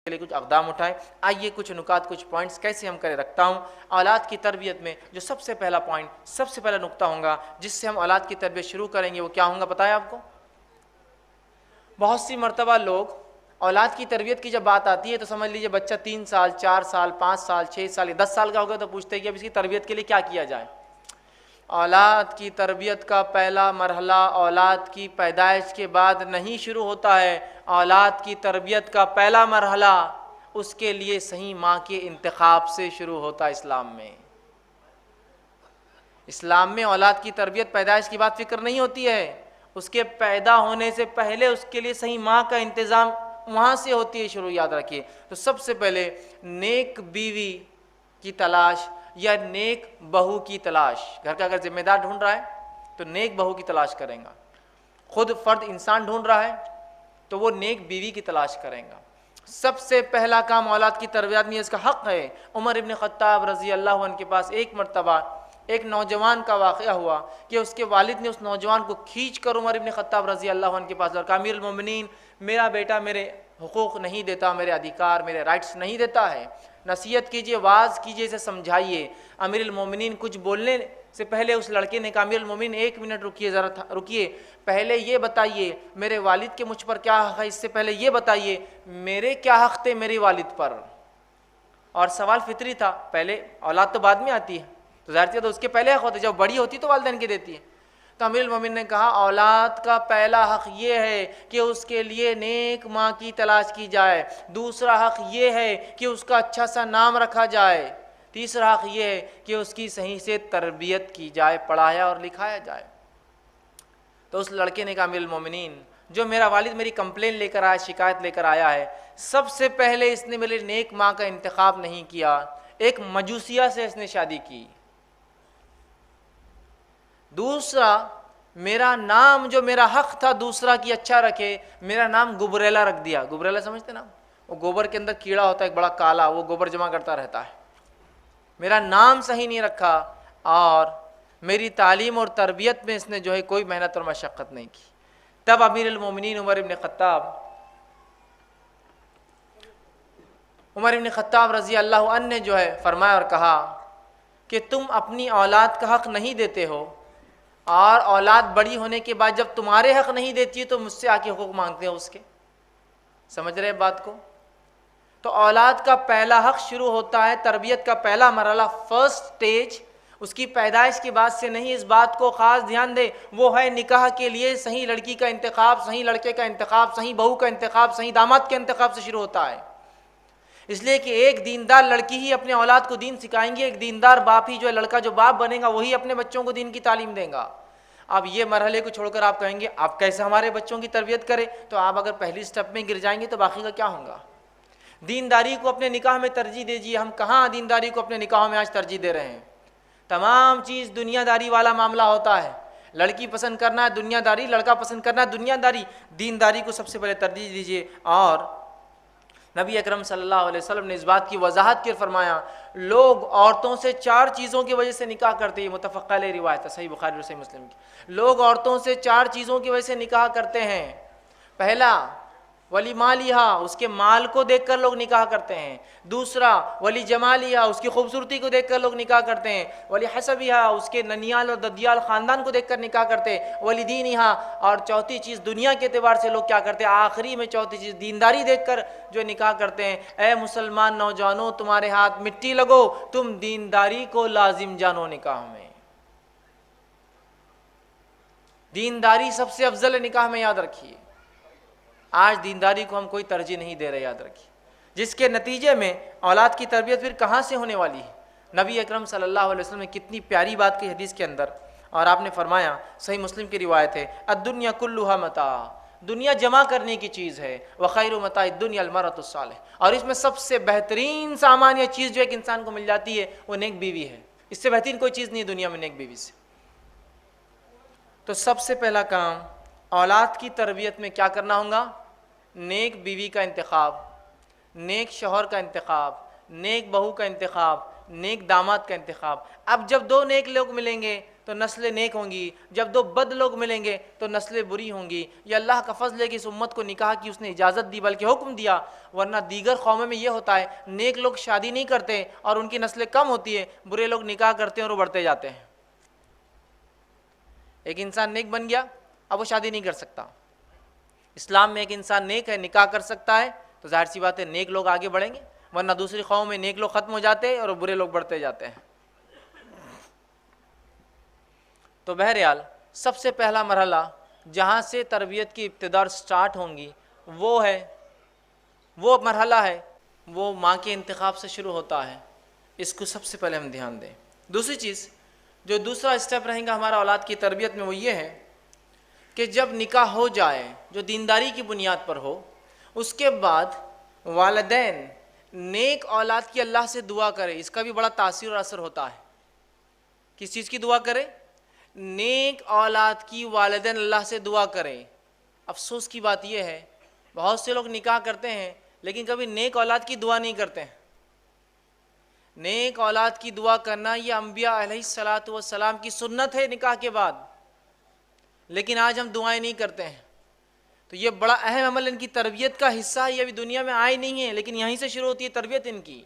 کے لیے کچھ اقدام اٹھائیں۔ آئیے کچھ نکات، کچھ پوائنٹس کیسے ہم کریں رکھتا ہوں۔ اولاد کی تربیت میں جو سب سے پہلا پوائنٹ، سب سے پہلا نقطہ ہوگا جس سے ہم اولاد کی تربیت شروع کریں گے، وہ کیا ہوگا پتہ ہے آپ کو؟ بہت سی مرتبہ لوگ اولاد کی تربیت کی جب بات آتی ہے تو سمجھ لیجئے بچہ 3 سال 4 سال 5 سال 6 سال یا 10 سال کا ہو گیا تو پوچھتے ہیں کہ اب اس کی تربیت کے لیے کیا کیا جائے۔ اولاد کی تربیت کا پہلا مرحلہ اولاد کی پیدائش کے بعد نہیں شروع ہوتا ہے۔ اولاد کی تربیت کا پہلا مرحلہ اس کے لیے صحیح ماں کے انتخاب سے شروع ہوتا ہے۔ اسلام میں اولاد کی تربیت پیدائش کی بات فکر نہیں ہوتی ہے، اس کے پیدا ہونے سے پہلے اس کے لیے صحیح ماں کا انتظام وہاں سے ہوتی ہے شروع، یاد رکھیے۔ تو سب سے پہلے نیک بیوی کی تلاش یا نیک بہو کی تلاش، گھر کا اگر ذمہ دار ڈھونڈ رہا ہے تو نیک بہو کی تلاش کریں گا، خود فرد انسان ڈھونڈ رہا ہے تو وہ نیک بیوی کی تلاش کریں گا۔ سب سے پہلا کام اولاد کی تربیت میں اس کا حق ہے۔ عمر ابن خطاب رضی اللہ عنہ کے پاس ایک مرتبہ ایک نوجوان کا واقعہ ہوا کہ اس کے والد نے اس نوجوان کو کھینچ کر عمر ابن خطاب رضی اللہ عنہ کے پاس کہا، امیر المومنین میرا بیٹا میرے حقوق نہیں دیتا، میرے ادھیکار میرے رائٹس نہیں دیتا ہے، نصیحت کیجئے، واعظ کیجئے، اسے سمجھائیے۔ امیر المومنین کچھ بولنے سے پہلے اس لڑکے نے کہا، امیر المومنین 1 منٹ رکیے، ذرا رکیے، پہلے یہ بتائیے میرے والد کے مجھ پر کیا حق ہے، اس سے پہلے یہ بتائیے میرے کیا حق تھے میری والد پر۔ اور سوال فطری تھا، پہلے اولاد تو بعد میں آتی ہے تو ظاہر سی تو اس کے پہلے حق ہوتے، جب بڑی ہوتی تو والدین کے دیتی ہے۔ تو امیر المومنین نے کہا اولاد کا پہلا حق یہ ہے کہ اس کے لیے نیک ماں کی تلاش کی جائے، دوسرا حق یہ ہے کہ اس کا اچھا سا نام رکھا جائے، تیسرا حق یہ ہے کہ اس کی صحیح سے تربیت کی جائے، پڑھایا اور لکھایا جائے۔ تو اس لڑکے نے کہا امیر المومنین جو میرا والد میری کمپلین لے کر آیا، شکایت لے کر آیا ہے، سب سے پہلے اس نے میرے نیک ماں کا انتخاب نہیں کیا، ایک مجوسیہ سے اس نے شادی کی۔ دوسرا میرا نام جو میرا حق تھا دوسرا کی اچھا رکھے، میرا نام گبریلا رکھ دیا۔ گبریلا سمجھتے نا، وہ گوبر کے اندر کیڑا ہوتا ہے ایک بڑا کالا، وہ گوبر جمع کرتا رہتا ہے۔ میرا نام صحیح نہیں رکھا اور میری تعلیم اور تربیت میں اس نے جو ہے کوئی محنت اور مشقت نہیں کی۔ تب امیر المومنین عمر ابن خطاب رضی اللہ عنہ نے جو ہے فرمایا اور کہا کہ تم اپنی اولاد کا حق نہیں دیتے ہو اور اولاد بڑی ہونے کے بعد جب تمہارے حق نہیں دیتی تو مجھ سے آ کے حقوق مانگتے ہو اس کے۔ سمجھ رہے بات کو؟ تو اولاد کا پہلا حق شروع ہوتا ہے، تربیت کا پہلا مرحلہ، فرسٹ سٹیج اس کی پیدائش کے بعد سے نہیں، اس بات کو خاص دھیان دے، وہ ہے نکاح کے لیے صحیح لڑکی کا انتخاب، صحیح لڑکے کا انتخاب، صحیح بہو کا انتخاب، صحیح داماد کے انتخاب سے شروع ہوتا ہے۔ اس لیے کہ ایک دیندار لڑکی ہی اپنے اولاد کو دین سکھائیں گی، ایک دیندار باپ ہی جو ہے، لڑکا جو باپ بنے گا وہی اپنے بچوں کو دین کی تعلیم دے گا۔ اب یہ مرحلے کو چھوڑ کر آپ کہیں گے آپ کیسے ہمارے بچوں کی تربیت کریں، تو آپ اگر پہلی سٹیپ میں گر جائیں گے تو باقی کا کیا ہوگا؟ دینداری کو اپنے نکاح میں ترجیح دیجیے۔ ہم کہاں دینداری کو اپنے نکاحوں میں آج ترجیح دے رہے ہیں؟ تمام چیز دنیا داری والا معاملہ ہوتا ہے، لڑکی پسند کرنا ہے دنیا داری، لڑکا پسند کرنا ہے دنیا داری۔ دینداری کو سب سے پہلے ترجیح دیجیے۔ اور نبی اکرم صلی اللہ علیہ وسلم نے اس بات کی وضاحت کر فرمایا لوگ عورتوں سے 4 چیزوں کی وجہ سے نکاح کرتے ہیں، متفق علیہ روایت ہے، صحیح بخاری اور صحیح مسلم کی۔ لوگ عورتوں سے 4 چیزوں کی وجہ سے نکاح کرتے ہیں۔ پہلا ولی مالہا، اس کے مال کو دیکھ کر لوگ نکاح کرتے ہیں۔ دوسرا ولی جمالہا، اس کی خوبصورتی کو دیکھ کر لوگ نکاح کرتے ہیں۔ ولی حسبہا، اس کے ننیال اور ددیال خاندان کو دیکھ کر نکاح کرتے ہیں۔ ولی دینہا، اور چوتھی چیز دنیا کے اعتبار سے لوگ کیا کرتے ہیں؟ آخری میں چوتھی چیز دینداری دیکھ کر جو نکاح کرتے ہیں۔ اے مسلمان نوجوانوں، تمہارے ہاتھ مٹی لگو، تم دینداری کو لازم جانو نکاح میں۔ دینداری سب سے افضل ہے نکاح میں، یاد رکھیے۔ آج دینداری کو ہم کوئی ترجیح نہیں دے رہے، یاد رکھیے، جس کے نتیجے میں اولاد کی تربیت پھر کہاں سے ہونے والی ہے؟ نبی اکرم صلی اللہ علیہ وسلم نے کتنی پیاری بات کی حدیث کے اندر، اور آپ نے فرمایا، صحیح مسلم کی روایت ہے، الدنیا کلھا متاع، دنیا جمع کرنے کی چیز ہے، وخیر متاع الدنیا المرأۃ الصالحہ، اور اس میں سب سے بہترین سامان یا چیز جو ایک انسان کو مل جاتی ہے وہ نیک بیوی ہے۔ اس سے بہترین کوئی چیز نہیں ہے دنیا میں نیک بیوی سے۔ تو سب سے پہلا کام اولاد کی تربیت میں کیا کرنا ہوگا؟ نیک بیوی کا انتخاب، نیک شوہر کا انتخاب، نیک بہو کا انتخاب، نیک داماد کا انتخاب۔ اب جب 2 نیک لوگ ملیں گے تو نسلیں نیک ہوں گی، جب دو بد لوگ ملیں گے تو نسلیں بری ہوں گی۔ یہ اللہ کا فضل ہے کہ اس امت کو نکاح کی اس نے اجازت دی، بلکہ حکم دیا، ورنہ دیگر قوموں میں یہ ہوتا ہے نیک لوگ شادی نہیں کرتے اور ان کی نسلیں کم ہوتی ہیں، برے لوگ نکاح کرتے ہیں اور وہ بڑھتے جاتے ہیں۔ ایک انسان نیک بن گیا اب وہ شادی نہیں کر سکتا۔ اسلام میں ایک انسان نیک ہے، نکاح کر سکتا ہے، تو ظاہر سی بات ہے نیک لوگ آگے بڑھیں گے، ورنہ دوسری قوم میں نیک لوگ ختم ہو جاتے ہیں اور برے لوگ بڑھتے جاتے ہیں۔ تو بہرحال سب سے پہلا مرحلہ جہاں سے تربیت کی ابتدا سٹارٹ ہوں گی وہ مرحلہ ہے، وہ ماں کے انتخاب سے شروع ہوتا ہے۔ اس کو سب سے پہلے ہم دھیان دیں۔ دوسری چیز جو دوسرا اسٹیپ رہیں گا ہمارا اولاد کی تربیت میں، وہ یہ ہے کہ جب نکاح ہو جائے جو دینداری کی بنیاد پر ہو، اس کے بعد والدین نیک اولاد کی اللہ سے دعا کرے۔ اس کا بھی بڑا تاثیر اور اثر ہوتا ہے۔ کس چیز کی دعا کرے؟ نیک اولاد کی والدین اللہ سے دعا کریں۔ افسوس کی بات یہ ہے بہت سے لوگ نکاح کرتے ہیں لیکن کبھی نیک اولاد کی دعا نہیں کرتے ہیں۔ نیک اولاد کی دعا کرنا یہ انبیاء علیہ الصلاۃ والسلام کی سنت ہے نکاح کے بعد، لیکن آج ہم دعائیں نہیں کرتے ہیں۔ تو یہ بڑا اہم عمل ان کی تربیت کا حصہ ہے، یہ ابھی دنیا میں آئے نہیں ہے لیکن یہیں سے شروع ہوتی ہے تربیت ان کی،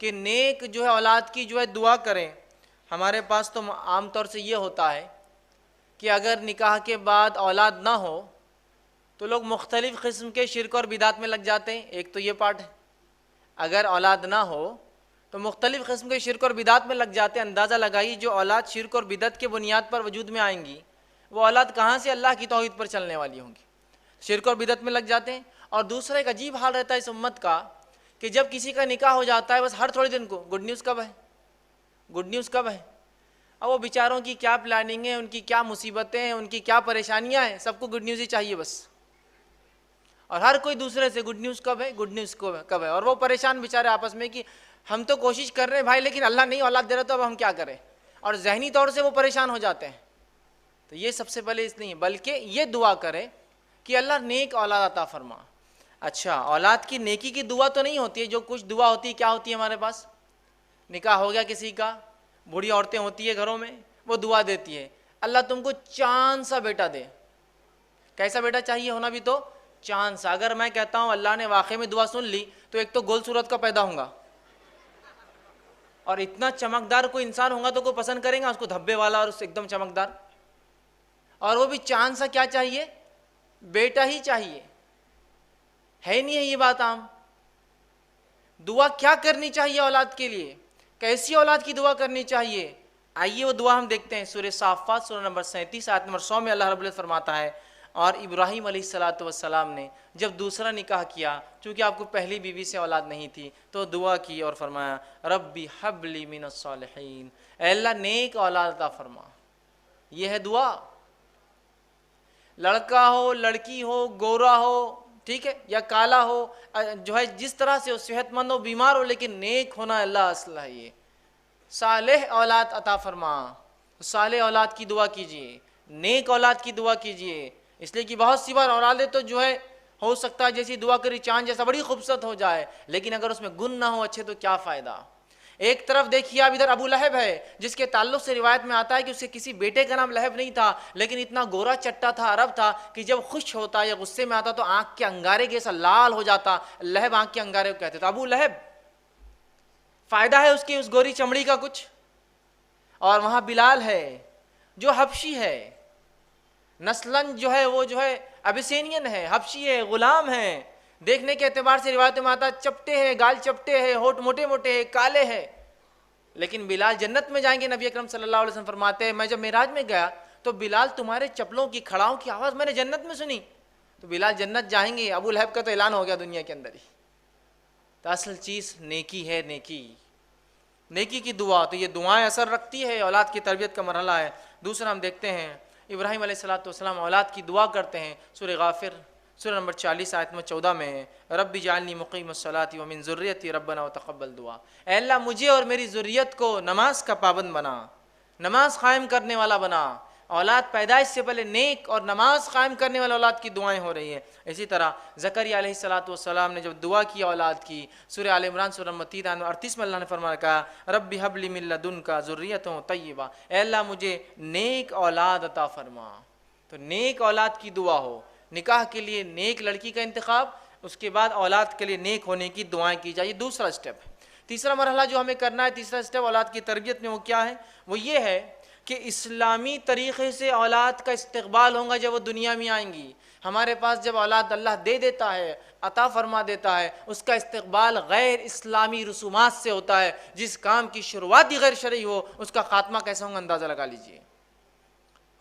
کہ نیک جو ہے اولاد کی جو ہے دعا کریں۔ ہمارے پاس تو عام طور سے یہ ہوتا ہے کہ اگر نکاح کے بعد اولاد نہ ہو تو لوگ مختلف قسم کے شرک اور بدعت میں لگ جاتے ہیں۔ ایک تو یہ پارٹ ہے، اگر اولاد نہ ہو تو مختلف قسم کے شرک اور بدعت میں لگ جاتے ہیں۔ اندازہ لگائیے جو اولاد شرک اور بدعت کے بنیاد پر وجود میں آئیں گی وہ اولاد کہاں سے اللہ کی توحید پر چلنے والی ہوں گی؟ شرک اور بدعت میں لگ جاتے ہیں۔ اور دوسرا ایک عجیب حال رہتا ہے اس امت کا کہ جب کسی کا نکاح ہو جاتا ہے بس ہر تھوڑے دن کو گڈ نیوز کب ہے، گڈ نیوز کب ہے۔ اب وہ بیچاروں کی کیا پلاننگ ہے، ان کی کیا مصیبتیں ہیں، ان کی کیا پریشانیاں ہیں، سب کو گڈ نیوز ہی چاہیے بس، اور ہر کوئی دوسرے سے گڈ نیوز کب ہے، گڈ نیوز کب ہے، اور وہ پریشان بیچارے آپس میں کہ ہم تو کوشش کر رہے ہیں بھائی لیکن اللہ نہیں اولاد دے رہا تو اب ہم کیا کریں، اور ذہنی طور سے وہ پریشان ہو جاتے ہیں۔ تو یہ سب سے پہلے اس نہیں بلکہ یہ دعا کرے کہ اللہ نیک اولاد عطا فرما۔ اچھا، اولاد کی نیکی کی دعا تو نہیں ہوتی ہے، جو کچھ دعا ہوتی ہے کیا ہوتی ہے ہمارے پاس؟ نکاح ہو گیا کسی کا، بوڑھی عورتیں ہوتی ہے گھروں میں، وہ دعا دیتی ہے اللہ تم کو چاند سا بیٹا دے۔ کیسا بیٹا چاہیے ہونا بھی؟ تو چاند سا۔ اگر میں کہتا ہوں اللہ نے واقعی میں دعا سن لی تو ایک تو گول صورت کا پیدا ہوں گا، اور اتنا چمکدار کوئی انسان ہوگا تو کوئی پسند کرے گا اس کو، دھبے والا اور اس ایک دم چمکدار، اور وہ بھی چاند سا کیا چاہیے؟ بیٹا ہی چاہیے۔ ہے نہیں ہے یہ بات عام؟ دعا کیا کرنی چاہیے اولاد کے لیے؟ کیسی اولاد کی دعا کرنی چاہیے؟ آئیے وہ دعا ہم دیکھتے ہیں۔ سورہ صافات سورہ نمبر 37 آیت نمبر 100 میں اللہ رب العزت فرماتا ہے، اور ابراہیم علیہ الصلاۃ والسلام نے جب دوسرا نکاح کیا، چونکہ آپ کو پہلی بیوی سے اولاد نہیں تھی، تو دعا کی اور فرمایا ربی حب لی من الصالحین، اے اللہ نیک اولاد عطا فرما۔ یہ ہے دعا۔ لڑکا ہو، لڑکی ہو، گورا ہو، ٹھیک ہے، یا کالا ہو، جو ہے جس طرح سے ہو، صحت مند ہو، بیمار ہو، لیکن نیک ہونا اللہ اصل ہے۔ یہ صالح اولاد عطا فرما۔ صالح اولاد کی دعا کیجئے، نیک اولاد کی دعا کیجئے، اس لیے کہ بہت سی بار اولادیں تو جو ہے ہو سکتا ہے جیسی دعا کری چاند جیسا بڑی خوبصورت ہو جائے، لیکن اگر اس میں گن نہ ہو اچھے تو کیا فائدہ۔ ایک طرف دیکھیے اب ادھر ابو لہب ہے جس کے تعلق سے روایت میں آتا ہے کہ اس کے کسی بیٹے کا نام لہب نہیں تھا، لیکن اتنا گورا چٹا تھا، عرب تھا، کہ جب خوش ہوتا یا غصے میں آتا تو آنکھ کے انگارے جیسا لال ہو جاتا۔ لہب آنکھ کے انگارے کو کہتے تھے۔ ابو لہب، فائدہ ہے اس کی اس گوری چمڑی کا کچھ؟ اور وہاں بلال ہے جو حبشی ہے، نسلاً جو ہے وہ جو ہے ابیسینین ہے، حبشی ہے، غلام ہے، دیکھنے کے اعتبار سے روایت میں آتا چپٹے ہیں، گال چپٹے ہیں، ہونٹ موٹے موٹے ہیں، کالے ہیں، لیکن بلال جنت میں جائیں گے۔ نبی اکرم صلی اللہ علیہ وسلم فرماتے ہیں میں جب معراج میں گیا تو بلال تمہارے چپلوں کی کھڑاؤں کی آواز میں نے جنت میں سنی، تو بلال جنت جائیں گے۔ ابو لہب کا تو اعلان ہو گیا دنیا کے اندر ہی۔ تو اصل چیز نیکی ہے، نیکی کی دعا۔ تو یہ دعائیں اثر رکھتی ہے، اولاد کی تربیت کا مرحلہ ہے۔ دوسرا ہم دیکھتے ہیں ابراہیم علیہ السلام اولاد کی دعا کرتے ہیں۔ سورہ غافر سورہ نمبر 40 آیت نمبر 14 میں ہے رب اجعلنی مقیم الصلاۃ ومن ذریتی ربنا وتقبل دعا، اے اللہ مجھے اور میری ذریت کو نماز کا پابند بنا، نماز قائم کرنے والا بنا، اولاد پیدائش سے پہلے نیک اور نماز قائم کرنے والے اولاد کی دعائیں ہو رہی ہیں۔ اسی طرح زکریا علیہ السلام نے جب دعا کی اولاد کی، سورہ آل عمران سورہ متید 38 میں اللہ نے فرمایا کہا رب ہب لی من لدنک ذریۃ طیبہ، اے اللہ مجھے نیک اولاد عطا فرما۔ تو نیک اولاد کی دعا ہو، نکاح کے لیے نیک لڑکی کا انتخاب، اس کے بعد اولاد کے لیے نیک ہونے کی دعائیں کی جائے، دوسرا سٹیپ ہے۔ تیسرا مرحلہ جو ہمیں کرنا ہے، تیسرا سٹیپ اولاد کی تربیت میں، وہ کیا ہے؟ وہ یہ ہے کہ اسلامی طریقے سے اولاد کا استقبال ہوگا جب وہ دنیا میں آئیں گی۔ ہمارے پاس جب اولاد اللہ دے دیتا ہے، عطا فرما دیتا ہے، اس کا استقبال غیر اسلامی رسومات سے ہوتا ہے۔ جس کام کی شروعات ہی غیر شرعی ہو، اس کا خاتمہ کیسا ہوگا اندازہ لگا لیجئے۔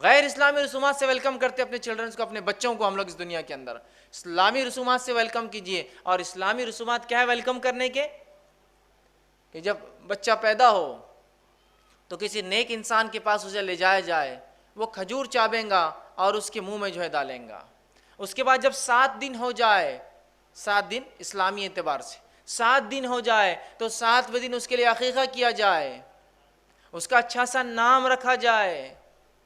غیر اسلامی رسومات سے ویلکم کرتے اپنے چلڈرنز کو، اپنے بچوں کو ہم لوگ اس دنیا کے اندر اسلامی رسومات سے ویلکم کیجئے۔ اور اسلامی رسومات کیا ہے ویلکم کرنے کے؟ کہ جب بچہ پیدا ہو تو کسی نیک انسان کے پاس اسے لے جایا جائے، وہ کھجور چابیں گا اور اس کے منہ میں جو ہے ڈالیں گا۔ اس کے بعد جب 7 دن ہو جائے، 7 دن اسلامی اعتبار سے 7 دن ہو جائے تو 7ویں دن اس کے لیے عقیقہ کیا جائے، اس کا اچھا سا نام رکھا جائے،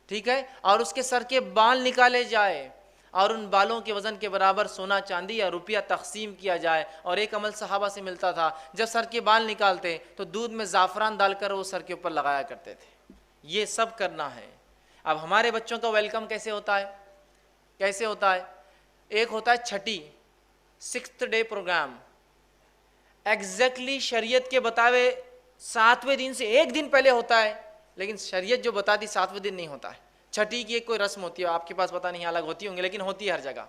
ٹھیک ہے، اور اس کے سر کے بال نکالے جائے اور ان بالوں کے وزن کے برابر سونا چاندی یا روپیہ تقسیم کیا جائے۔ اور ایک عمل صحابہ سے ملتا تھا، جب سر کے بال نکالتے تو دودھ میں زعفران ڈال کر وہ سر کے اوپر لگایا کرتے تھے۔ یہ سب کرنا ہے۔ اب ہمارے بچوں کا ویلکم کیسے ہوتا ہے؟ کیسے ہوتا ہے؟ ایک ہوتا ہے چھٹی 6th ڈے پروگرام، ایگزیکٹلی شریعت کے بتاوے 7ویں دن سے 1 دن پہلے ہوتا ہے، لیکن شریعت جو بتاتی 7ویں دن نہیں ہوتا ہے۔ چھٹی کی ایک کوئی رسم ہوتی ہے، آپ کے پاس پتہ نہیں الگ ہوتی ہوں گی، لیکن ہوتی ہے ہر جگہ۔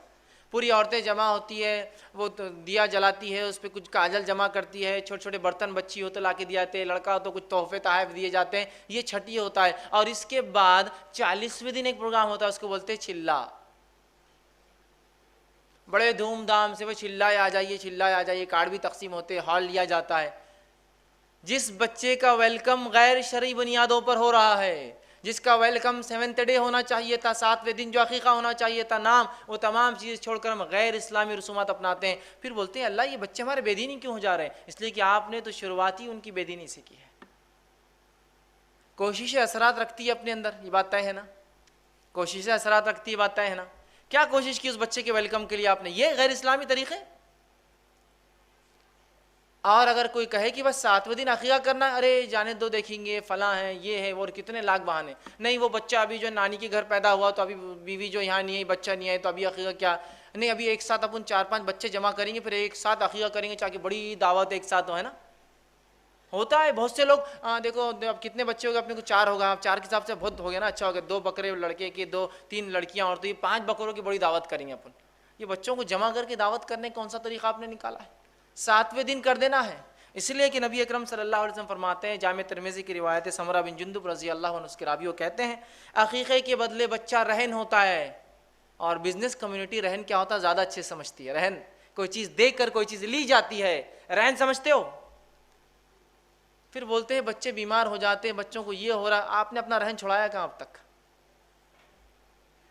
پوری عورتیں جمع ہوتی ہے، وہ دیا جلاتی ہے، اس پہ کچھ کاجل جمع کرتی ہے، چھوٹے چھوٹے برتن بچی ہو تو لا کے دیا جاتے ہیں، لڑکا ہو تو کچھ تحفے تحائف دیے جاتے ہیں۔ یہ چھٹی ہوتا ہے۔ اور اس کے بعد 40ویں دن ایک پروگرام ہوتا ہے، اس کو بولتے ہیں چلا۔ بڑے دھوم دھام سے وہ چلائے آ جائیے، چلائے آ جائیے، کارڈ بھی تقسیم ہوتے ہیں، ہال لیا جاتا ہے۔ جس بچے کا ویلکم غیر شرعی بنیادوں پر ہو رہا ہے، جس کا ویلکم 7th ڈے ہونا چاہیے تھا، 7ویں دن جو عقیقہ ہونا چاہیے تھا، نام، وہ تمام چیز چھوڑ کر ہم غیر اسلامی رسومات اپناتے ہیں۔ پھر بولتے ہیں اللہ یہ بچے ہمارے بے دینی کیوں ہو جا رہے ہیں؟ اس لیے کہ آپ نے تو شروعاتی ان کی بے دینی سے کی ہے۔ کوششیں اثرات رکھتی ہے اپنے اندر، یہ بات طے ہے نا؟ کوششیں اثرات رکھتی ہے، بات طے ہے نا؟ کیا کوشش کی اس بچے کے ویلکم کے لیے آپ نے؟ یہ غیر اسلامی طریقے۔ اور اگر کوئی کہے کہ بس 7ویں دن عقیقہ کرنا ہے، ارے جانے دو، دیکھیں گے فلاں ہے، یہ ہے، اور کتنے لاکھ بہانے۔ نہیں، وہ بچہ ابھی جو نانی کے گھر پیدا ہوا تو ابھی بیوی جو یہاں نہیں ہے، بچہ نہیں ہے، تو ابھی عقیقہ کیا؟ نہیں، ابھی ایک ساتھ اپن 4-5 بچے جمع کریں گے، پھر ایک ساتھ عقیقہ کریں گے، تاکہ بڑی دعوت ایک ساتھ ہو، ہے نا؟ ہوتا ہے بہت سے لوگ، دیکھو اب کتنے بچے ہو گئے اپنے کو؟ 4 ہوگا، اب 4 کے حساب سے بہت ہو گیا نا، اچھا ہو گیا، 2 بکرے لڑکے کے، 2-3 لڑکیاں، اور تو یہ 5 بکروں کی بڑی دعوت کریں گے اپن۔ یہ بچوں کو جمع کر کے دعوت کرنے کون سا طریقہ آپ نے نکالا ہے؟ 7ویں دن کر دینا ہے۔ اس لیے کہ نبی اکرم صلی اللہ علیہ وسلم فرماتے ہیں، جامع ترمذی کی روایت ہے، سمرہ بن جندب رضی اللہ عنہ اس کے راوی وہ کہتے ہیں عقیقے کے بدلے بچہ رہن ہوتا ہے۔ اور بزنس کمیونٹی رہن کیا ہوتا ہے زیادہ اچھے سمجھتی ہے۔ رہن کوئی چیز دے کر کوئی چیز لی جاتی ہے، رہن سمجھتے ہو؟ پھر بولتے ہیں بچے بیمار ہو جاتے ہیں، بچوں کو یہ ہو رہا ہے۔ آپ نے اپنا رہن چھڑایا کہاں اب تک؟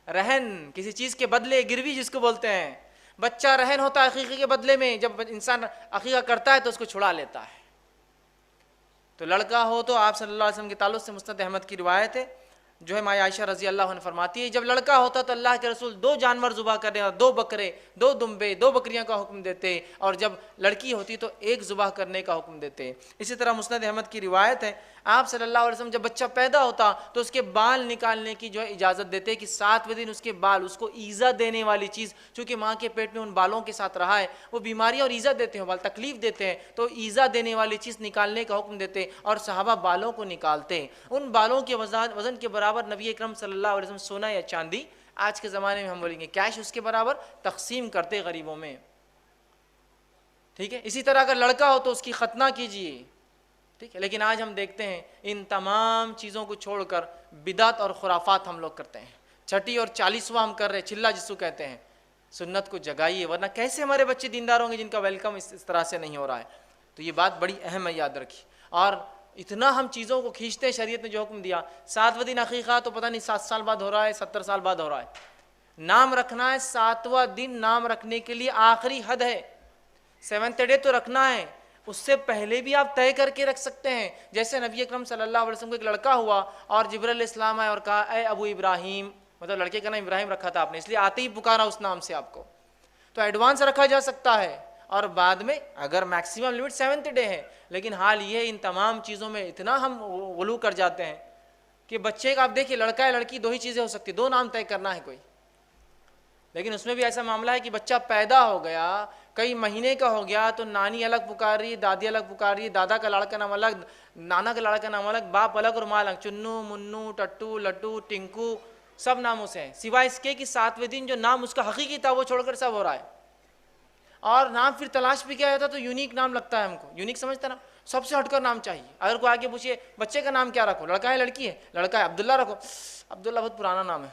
رہن کسی چیز کے بدلے، گروی جس کو بولتے ہیں، بچہ رہن ہوتا ہے عقیقے کے بدلے میں۔ جب انسان عقیقہ کرتا ہے تو اس کو چھڑا لیتا ہے۔ تو لڑکا ہو تو آپ صلی اللہ علیہ وسلم کے تعلق سے مسند احمد کی روایت ہے، جو ہے ماں عائشہ رضی اللہ عنہ فرماتی ہے جب لڑکا ہوتا تو اللہ کے رسول 2 جانور ذبح کرنے، اور 2 بکرے، 2 دمبے، 2 بکریاں کا حکم دیتے، اور جب لڑکی ہوتی تو 1 ذبح کرنے کا حکم دیتے۔ اسی طرح مسند احمد کی روایت ہے، آپ صلی اللہ علیہ وسلم جب بچہ پیدا ہوتا تو اس کے بال نکالنے کی جو ہے اجازت دیتے کہ 7ویں دن اس کے بال، اس کو ایذا دینے والی چیز، چونکہ ماں کے پیٹ میں ان بالوں کے ساتھ رہا ہے، وہ بیماریاں اور ایذا دیتے ہیں، بال تکلیف دیتے ہیں، تو ایذا دینے والی چیز نکالنے کا حکم دیتے، اور صحابہ بالوں کو نکالتے۔ ان بالوں کے وزن کے برابر نبی اکرم صلی اللہ علیہ وسلم سونا یا چاندی، آج کے زمانے میں ہم بولیں گے کیش، اس کے برابر تقسیم کرتے غریبوں میں، ٹھیک ہے۔ اسی طرح اگر لڑکا ہو تو اس کی ختنہ کیجیے، ٹھیک ہے۔ لیکن آج ہم دیکھتے ہیں ان تمام چیزوں کو چھوڑ کر بدعت اور خرافات ہم لوگ کرتے ہیں۔ چھٹی اور 40واں ہم کر رہے ہیں، چلا جس کو کہتے ہیں۔ سنت کو جگائیے، ورنہ کیسے ہمارے بچے دیندار ہوں گے جن کا ویلکم اس طرح سے نہیں ہو رہا ہے؟ تو یہ بات بڑی اہم ہے، یاد رکھیے۔ اور اتنا ہم چیزوں کو کھینچتے ہیں، شریعت نے جو حکم دیا 7ویں دن عقیقہ تو پتہ نہیں 7 سال بعد ہو رہا ہے، 70 سال بعد ہو رہا ہے۔ نام رکھنا ہے، 7واں دن نام رکھنے کے لیے آخری حد ہے۔ 7th ڈے تو رکھنا ہے، اس سے پہلے بھی آپ طے کر کے رکھ سکتے ہیں. جیسے نبی اکرم صلی اللہ علیہ وسلم کو ایک لڑکا ہوا اور جبرائیل علیہ السلام آئے اور کہا اے ابو ابراہیم، مطلب لڑکے کا نام ابراہیم رکھا تھا آپ نے، اس لیے آتے ہی پکارا اس نام سے آپ کو. تو ایڈوانس رکھا جا سکتا ہے، اور بعد میں اگر میکسیمم لمٹ 7th ڈے ہے. لیکن حال یہ ان تمام چیزوں میں اتنا ہم غلو کر جاتے ہیں کہ بچے کا آپ دیکھیے، لڑکا ہے لڑکی 2 ہی چیزیں ہو سکتی، 2 نام طے کرنا ہے کوئی. لیکن اس میں بھی ایسا معاملہ ہے کہ بچہ پیدا ہو گیا، کئی مہینے کا ہو گیا، تو نانی الگ پکار رہی، دادی الگ پکار رہی، دادا کا لاڑا کا نام الگ، نانا کا لاڑا کا نام الگ، باپ الگ اور ماں الگ، چنو، منو، ٹٹو، لڈو، ٹنکو، سب ناموں سے ہیں، سوائے اس کے کہ 7ویں دن جو نام اس کا حقیقی تھا وہ چھوڑ کر سب ہو رہا ہے. اور نام پھر تلاش بھی کیا جاتا تو یونیک نام لگتا ہے ہم کو، یونیک سمجھتا نا، سب سے ہٹ کر نام چاہیے. اگر کوئی آگے پوچھے بچے کا نام کیا رکھو، لڑکا ہے لڑکی ہے، لڑکا ہے عبداللہ رکھو، عبداللہ بہت پرانا نام ہے.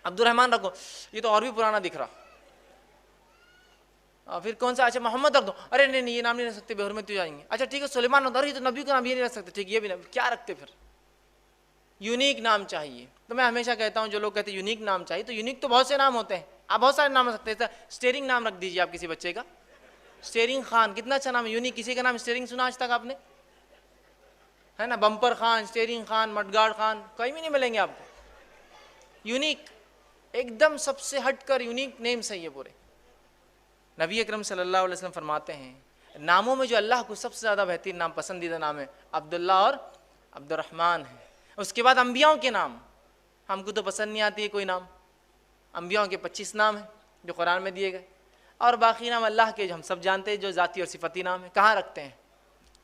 عبد الرحمن رکھو، یہ تو اور بھی پرانا دکھ رہا. پھر کون سا، اچھا محمد رکھ دو، ارے نہیں یہ نام نہیں رکھ سکتے، بے حرمت ہو جائیں گے. اچھا ٹھیک ہے سلیمان رکھ دو، ارے یہ تو نبی کا نام، یہ نہیں رکھ سکتے، ٹھیک یہ بھی نہیں، کیا رکھتے پھر؟ یونیک نام چاہیے. تو میں ہمیشہ کہتا ہوں جو لوگ کہتے ہیں یونیک نام چاہیے، تو یونیک تو بہت سے نام ہوتے ہیں، آپ بہت سارے نام رکھ سکتے ہیں. اسٹیئرنگ نام رکھ دیجیے آپ کسی بچے کا، اسٹیئرنگ خان، کتنا اچھا نام ہے، یونیک. کسی کا نام اسٹیئرنگ سنا آج تک آپ نے؟ ہے نا، بمپر خان، اسٹیئرنگ خان، مڈگارڈ خان، کہیں بھی نہیں ملیں گے آپ کو. یونیک، ایک دم سب سے ہٹ کر یونیک نیم صحیح ہے پورے. نبی اکرم صلی اللہ علیہ وسلم فرماتے ہیں ناموں میں جو اللہ کو سب سے زیادہ بہترین نام، پسندیدہ نام ہے عبداللہ اور عبد الرحمن ہے. اس کے بعد انبیاؤں کے نام، ہم کو تو پسند نہیں آتی ہے کوئی نام. انبیاؤں کے 25 نام ہیں جو قرآن میں دیے گئے، اور باقی نام اللہ کے جو ہم سب جانتے ہیں، جو ذاتی اور صفتی نام ہیں. کہاں رکھتے ہیں،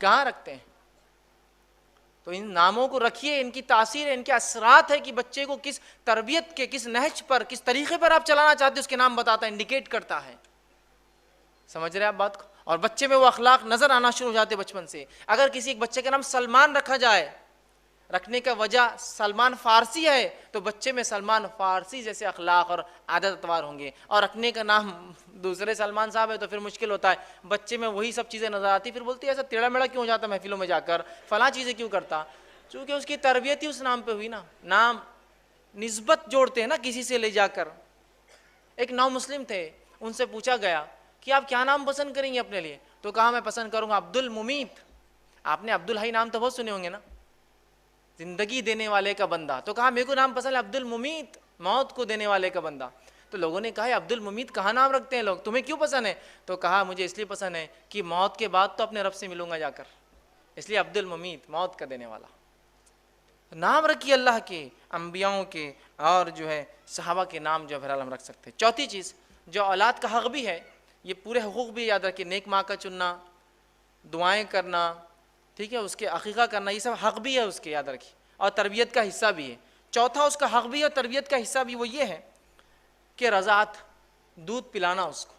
کہاں رکھتے ہیں؟ تو ان ناموں کو رکھیے، ان کی تاثیر ہے، ان کے اثرات ہے کہ بچے کو کس تربیت کے، کس نہج پر، کس طریقے پر آپ چلانا چاہتے ہیں، اس کے نام بتاتا ہے، انڈیکیٹ کرتا ہے. سمجھ رہے ہیں آپ بات کو؟ اور بچے میں وہ اخلاق نظر آنا شروع ہو جاتے بچپن سے. اگر کسی ایک بچے کا نام سلمان رکھا جائے، رکھنے کا وجہ سلمان فارسی ہے، تو بچے میں سلمان فارسی جیسے اخلاق اور عادت اتوار ہوں گے. اور رکھنے کا نام دوسرے سلمان صاحب ہے تو پھر مشکل ہوتا ہے، بچے میں وہی سب چیزیں نظر آتی، پھر بولتی ہے ایسا ٹیڑھا میڑھا کیوں ہو جاتا محفلوں میں جا کر، فلاں چیزیں کیوں کرتا. چونکہ اس کی تربیت ہی اس نام پہ ہوئی نا. نام نسبت جوڑتے ہیں نا کسی سے لے جا کر. ایک نو مسلم تھے، ان سے پوچھا گیا کہ آپ کیا نام پسند کریں گے اپنے لیے؟ تو کہا میں پسند کروں گا عبد الممیت. آپ نے عبد الحی نام تو بہت سنے ہوں گے نا، زندگی دینے والے کا بندہ. تو کہا میرے کو نام پسند ہے عبد الممیت، موت کو دینے والے کا بندہ. تو لوگوں نے کہا عبد الممیت کہاں نام رکھتے ہیں لوگ، تمہیں کیوں پسند ہے؟ تو کہا مجھے اس لیے پسند ہے کہ موت کے بعد تو اپنے رب سے ملوں گا جا کر، اس لیے عبد الممیت، موت کا دینے والا. نام رکھیے اللہ کے، انبیاؤں کے، اور جو ہے صحابہ کے نام جو بہرحال ہم رکھ سکتے ہیں. چوتھی چیز جو اولاد کا حق بھی ہے، یہ پورے حقوق بھی یاد رکھیے. نیک ماں کا چننا، دعائیں کرنا، ٹھیک ہے، اس کے عقیقہ کرنا، یہ سب حق بھی ہے اس کے، یاد رکھیے، اور تربیت کا حصہ بھی ہے. چوتھا اس کا حق بھی ہے اور تربیت کا حصہ بھی، وہ یہ ہے کہ رضاعت، دودھ پلانا اس کو،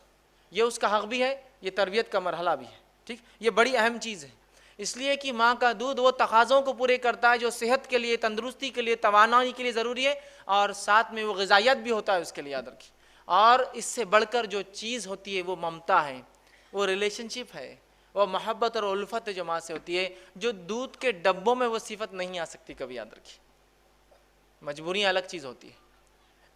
یہ اس کا حق بھی ہے، یہ تربیت کا مرحلہ بھی ہے. ٹھیک، یہ بڑی اہم چیز ہے، اس لیے کہ ماں کا دودھ وہ تقاضوں کو پورے کرتا ہے جو صحت کے لیے، تندرستی کے لیے، توانائی کے لیے ضروری ہے، اور ساتھ میں وہ غذائیت بھی ہوتا ہے اس کے لیے، یاد رکھیے. اور اس سے بڑھ کر جو چیز ہوتی ہے وہ ممتا ہے، وہ ریلیشن شپ ہے، وہ محبت اور الفت ہے جو ماں سے ہوتی ہے، جو دودھ کے ڈبوں میں وہ صفت نہیں آ سکتی کبھی، یاد رکھیے. مجبوریاں الگ چیز ہوتی ہے.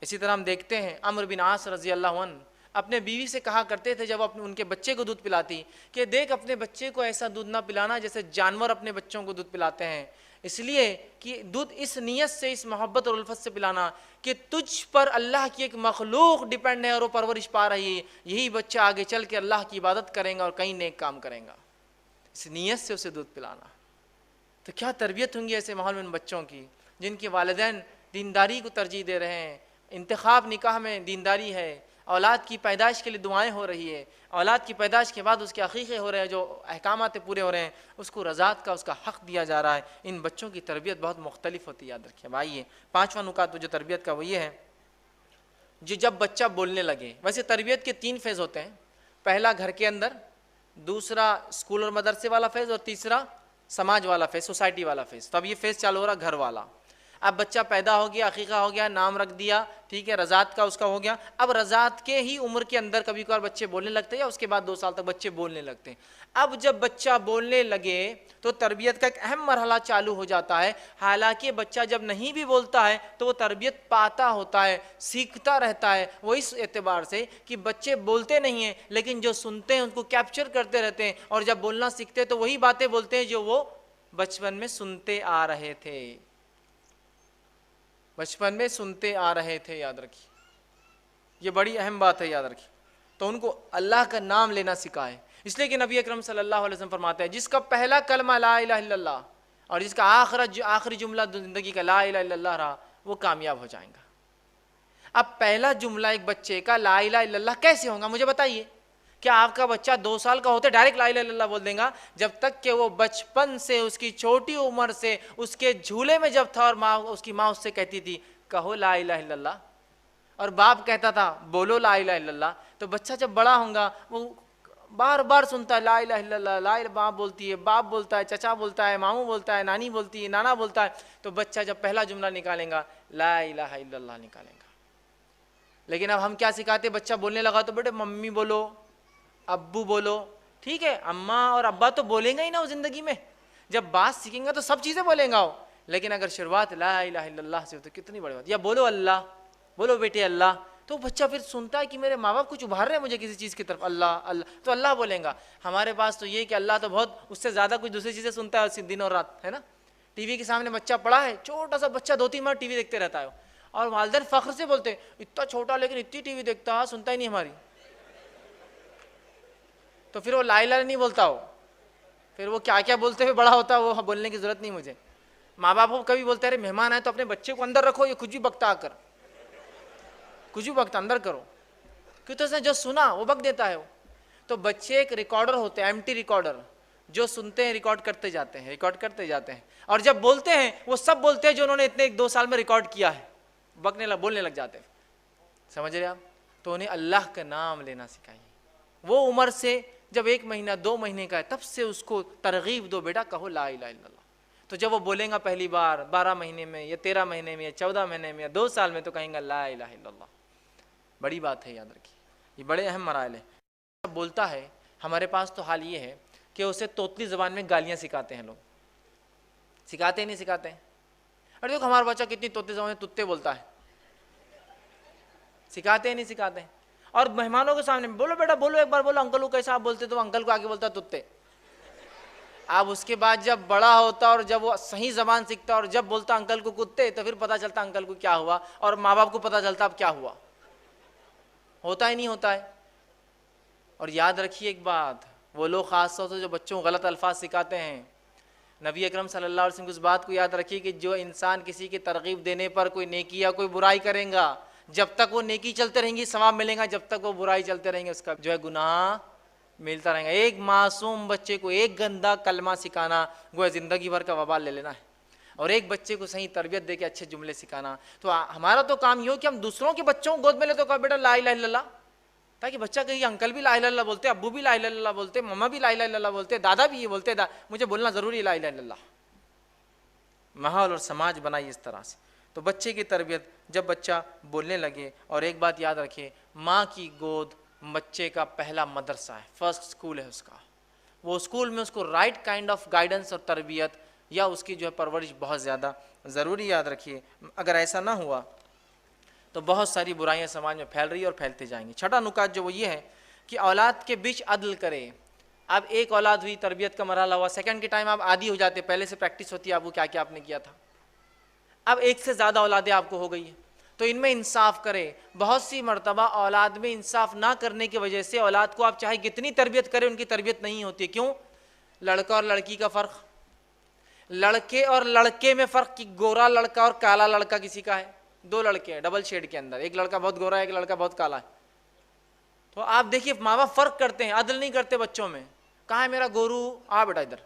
اسی طرح ہم دیکھتے ہیں عمرو بن عاص رضی اللہ عنہ اپنے بیوی سے کہا کرتے تھے جب ان کے بچے کو دودھ پلاتی کہ دیکھ اپنے بچے کو ایسا دودھ نہ پلانا جیسے جانور اپنے بچوں کو دودھ پلاتے ہیں، اس لیے کہ دودھ اس نیت سے، اس محبت اور الفت سے پلانا کہ تجھ پر اللہ کی ایک مخلوق ڈیپینڈ ہے اور وہ پرورش پا رہی ہے، یہی بچہ آگے چل کے اللہ کی عبادت کریں گا اور کئی نیک کام کریں گا، اس نیت سے اسے دودھ پلانا. تو کیا تربیت ہوں گی ایسے ماحول میں ان بچوں کی جن کے والدین دینداری کو ترجیح دے رہے ہیں، انتخاب نکاح میں دینداری ہے، اولاد کی پیدائش کے لیے دعائیں ہو رہی ہے، اولاد کی پیدائش کے بعد اس کے عقیقے ہو رہے ہیں، جو احکامات پورے ہو رہے ہیں، اس کو رضاعت کا اس کا حق دیا جا رہا ہے. ان بچوں کی تربیت بہت مختلف ہوتی ہے، یاد رکھیے. اب آئیے پانچواں نکات جو تربیت کا وہ یہ ہے جو جب بچہ بولنے لگے. ویسے تربیت کے 3 فیز ہوتے ہیں، پہلا گھر کے اندر، دوسرا اسکول اور مدرسے والا فیز، اور تیسرا سماج والا فیز، سوسائٹی والا فیز. تو اب یہ فیز چالو ہو رہا گھر والا. اب بچہ پیدا ہو گیا، عقیقہ ہو گیا، نام رکھ دیا، ٹھیک ہے، رضاعت کا اس کا ہو گیا. اب رضاعت کے ہی عمر کے اندر کبھی کبھار بچے بولنے لگتے ہیں، یا اس کے بعد 2 سال تک بچے بولنے لگتے ہیں. اب جب بچہ بولنے لگے تو تربیت کا ایک اہم مرحلہ چالو ہو جاتا ہے. حالانکہ بچہ جب نہیں بھی بولتا ہے تو وہ تربیت پاتا ہوتا ہے، سیکھتا رہتا ہے. وہ اس اعتبار سے کہ بچے بولتے نہیں ہیں لیکن جو سنتے ہیں ان کو کیپچر کرتے رہتے ہیں، اور جب بولنا سیکھتے ہیں تو وہی باتیں بولتے ہیں جو وہ بچپن میں سنتے آ رہے تھے. بچپن میں سنتے آ رہے تھے. یاد رکھیے، یہ بڑی اہم بات ہے، یاد رکھیے. تو ان کو اللہ کا نام لینا سکھائے. اس لیے کہ نبی اکرم صلی اللہ علیہ وسلم فرماتے ہیں جس کا پہلا کلمہ لا الہ الا اللہ اور جس کا آخری جملہ زندگی کا لا الہ الا اللہ رہا، وہ کامیاب ہو جائیں گا. اب پہلا جملہ ایک بچے کا لا الہ الا اللہ کیسے ہوگا مجھے بتائیے. کیا آپ کا بچہ 2 سال کا ہوتے ڈائریکٹ لا الہ الا اللہ بول دیں گا؟ جب تک کہ وہ بچپن سے، اس کی چھوٹی عمر سے، اس کے جھولے میں جب تھا اور اس کی ماں اس سے کہتی تھی کہو لا الہ الا اللہ، اور باپ کہتا تھا بولو لا الہ الا اللہ، تو بچہ جب بڑا ہوگا وہ بار بار سنتا ہے لا الہ الا اللہ، لا الہ، ماں بولتی ہے، باپ بولتا ہے، چچا بولتا ہے، ماموں بولتا ہے، نانی بولتی ہے، نانا بولتا ہے. تو بچہ جب پہلا جملہ نکالے گا لا الہ الا اللہ نکالے گا. لیکن اب ہم کیا سکھاتے؟ بچہ بولنے لگا تو بیٹے ممی بولو، ابو بولو. ٹھیک ہے، اماں اور ابا تو بولیں گا ہی نا وہ زندگی میں. جب بات سیکھیں گا تو سب چیزیں بولیں گا وہ. لیکن اگر شروعات لا الہ الا اللہ سے ہو تو کتنی بڑی بات. یا بولو اللہ، بولو بیٹے اللہ، تو بچہ پھر سنتا ہے کہ میرے ماں باپ کچھ ابھار رہے ہیں مجھے کسی چیز کی طرف، اللہ اللہ، تو اللہ بولیں گا. ہمارے پاس تو یہ کہ اللہ تو بہت اس سے زیادہ کچھ دوسری چیزیں سنتا ہے دن اور رات، ہے نا. ٹی وی کے سامنے بچہ پڑا ہے، چھوٹا سا بچہ 2-3 بار ٹی وی دیکھتے رہتا ہے، اور والدین فخر سے بولتے ہیں اتنا چھوٹا لیکن اتنی ٹی وی دیکھتا، سنتا ہی نہیں ہماری. تو پھر وہ لا الہ نہیں بولتا ہو، پھر وہ کیا کیا بولتے ہوئے بڑا ہوتا، وہ بولنے کی ضرورت نہیں مجھے. ماں باپ کو کبھی بولتے رہے مہمان آئے تو اپنے بچے کو اندر رکھو، یہ کچھ بھی بکتا آ کر، کچھ بھی بکتا اندر کرو، کیوں تو اس نے جو سنا وہ بک دیتا ہے وہ. تو بچے ایک ریکارڈر ہوتے ہیں، ایمٹی ریکارڈر، جو سنتے ہیں ریکارڈ کرتے جاتے ہیں، ریکارڈ کرتے جاتے ہیں، اور جب بولتے ہیں وہ سب بولتے ہیں جو انہوں نے اتنے 1-2 سال میں ریکارڈ کیا ہے، بولنے لگ جاتے ہیں. سمجھ رہے آپ؟ تو انہیں اللہ کا نام لینا سکھائیے. وہ عمر سے جب 1 مہینہ 2 مہینے کا ہے تب سے اس کو ترغیب دو، بیٹا کہو لا الہ الا اللہ. تو جب وہ بولیں گا پہلی بار 12 مہینے میں یا 13 مہینے میں یا 14 مہینے میں یا 2 سال میں، تو کہیں گا لا الہ الا اللہ. بڑی بات ہے، یاد رکھیے، یہ بڑے اہم مراحل ہیں. جب بولتا ہے، ہمارے پاس تو حال یہ ہے کہ اسے توتلی زبان میں گالیاں سکھاتے ہیں لوگ. سکھاتے نہیں سکھاتے ہیں؟ ارے دیکھو ہمارا بچہ کتنی توتلی زبان میں تتے بولتا ہے. سکھاتے ہیں نہیں سکھاتے ہیں؟ اور مہمانوں کے سامنے بولو بیٹا بولو، ایک بار بولو انکل کو کیسا آپ بولتے، تو انکل کو آگے بولتا تتے. اب اس کے بعد جب بڑا ہوتا اور جب وہ صحیح زبان سیکھتا اور جب بولتا انکل کو کتے، تو پھر پتہ چلتا انکل کو کیا ہوا، اور ماں باپ کو پتہ چلتا اب کیا ہوا. ہوتا ہی نہیں ہوتا ہے. اور یاد رکھیے ایک بات، وہ لوگ خاص طور سے جو بچوں کو غلط الفاظ سکھاتے ہیں، نبی اکرم صلی اللہ علیہ وسلم کی اس بات کو یاد رکھیے کہ جو انسان کسی کی ترغیب دینے پر کوئی نیکی یا کوئی برائی کریں گا، جب تک وہ نیکی چلتے رہیں گی ثواب ملیں گا، جب تک وہ برائی چلتے رہیں گے اس کا جو ہے گناہ ملتا رہے گا. ایک معصوم بچے کو ایک گندا کلمہ سکھانا گویا زندگی بھر کا وبال لے لینا ہے، اور ایک بچے کو صحیح تربیت دے کے اچھے جملے سکھانا. تو ہمارا تو کام یہ ہو کہ ہم دوسروں کے بچوں کو گود میں لے تو کہا بیٹا لا الہ الا اللہ، تاکہ بچہ کہے انکل بھی لا الہ الا اللہ بولتے، ابو بھی لا الہ الا اللہ بولتے، مما بھی لا الہ الا اللہ بولتے، دادا بھی یہ بولتے، مجھے بولنا ضروری لا الہ الا اللہ. ماحول اور سماج بنائیے اس طرح سے. تو بچے کی تربیت جب بچہ بولنے لگے، اور ایک بات یاد رکھیے، ماں کی گود بچے کا پہلا مدرسہ ہے، فرسٹ اسکول ہے اس کا. وہ اسکول میں اس کو رائٹ کائنڈ آف گائیڈنس اور تربیت یا اس کی جو ہے پرورش بہت زیادہ ضروری. یاد رکھیے اگر ایسا نہ ہوا تو بہت ساری برائیاں سماج میں پھیل رہی ہیں اور پھیلتے جائیں گی. چھٹا نکات جو وہ یہ ہے کہ اولاد کے بیچ عدل کرے. اب ایک اولاد ہوئی، تربیت کا مرحلہ ہوا، سیکنڈ کے ٹائم آپ عادی ہو جاتے، پہلے سے پریکٹس ہوتی ہے آپ کو کیا کیا آپ نے کیا تھا. اب ایک سے زیادہ اولادیں آپ کو ہو گئی ہیں، تو ان میں انصاف کرے. بہت سی مرتبہ اولاد میں انصاف نہ کرنے کی وجہ سے اولاد کو آپ چاہے کتنی تربیت کریں ان کی تربیت نہیں ہوتی. کیوں؟ لڑکا اور لڑکی کا فرق، لڑکے اور لڑکے میں فرق، کہ گورا لڑکا اور کالا لڑکا کسی کا ہے. 2 لڑکے ہیں ڈبل شیڈ کے اندر، ایک لڑکا بہت گورا ہے، ایک لڑکا بہت کالا ہے. تو آپ دیکھیے ماں باپ فرق کرتے ہیں، عدل نہیں کرتے بچوں میں. کہاں ہے میرا گورو، آ بیٹا ادھر.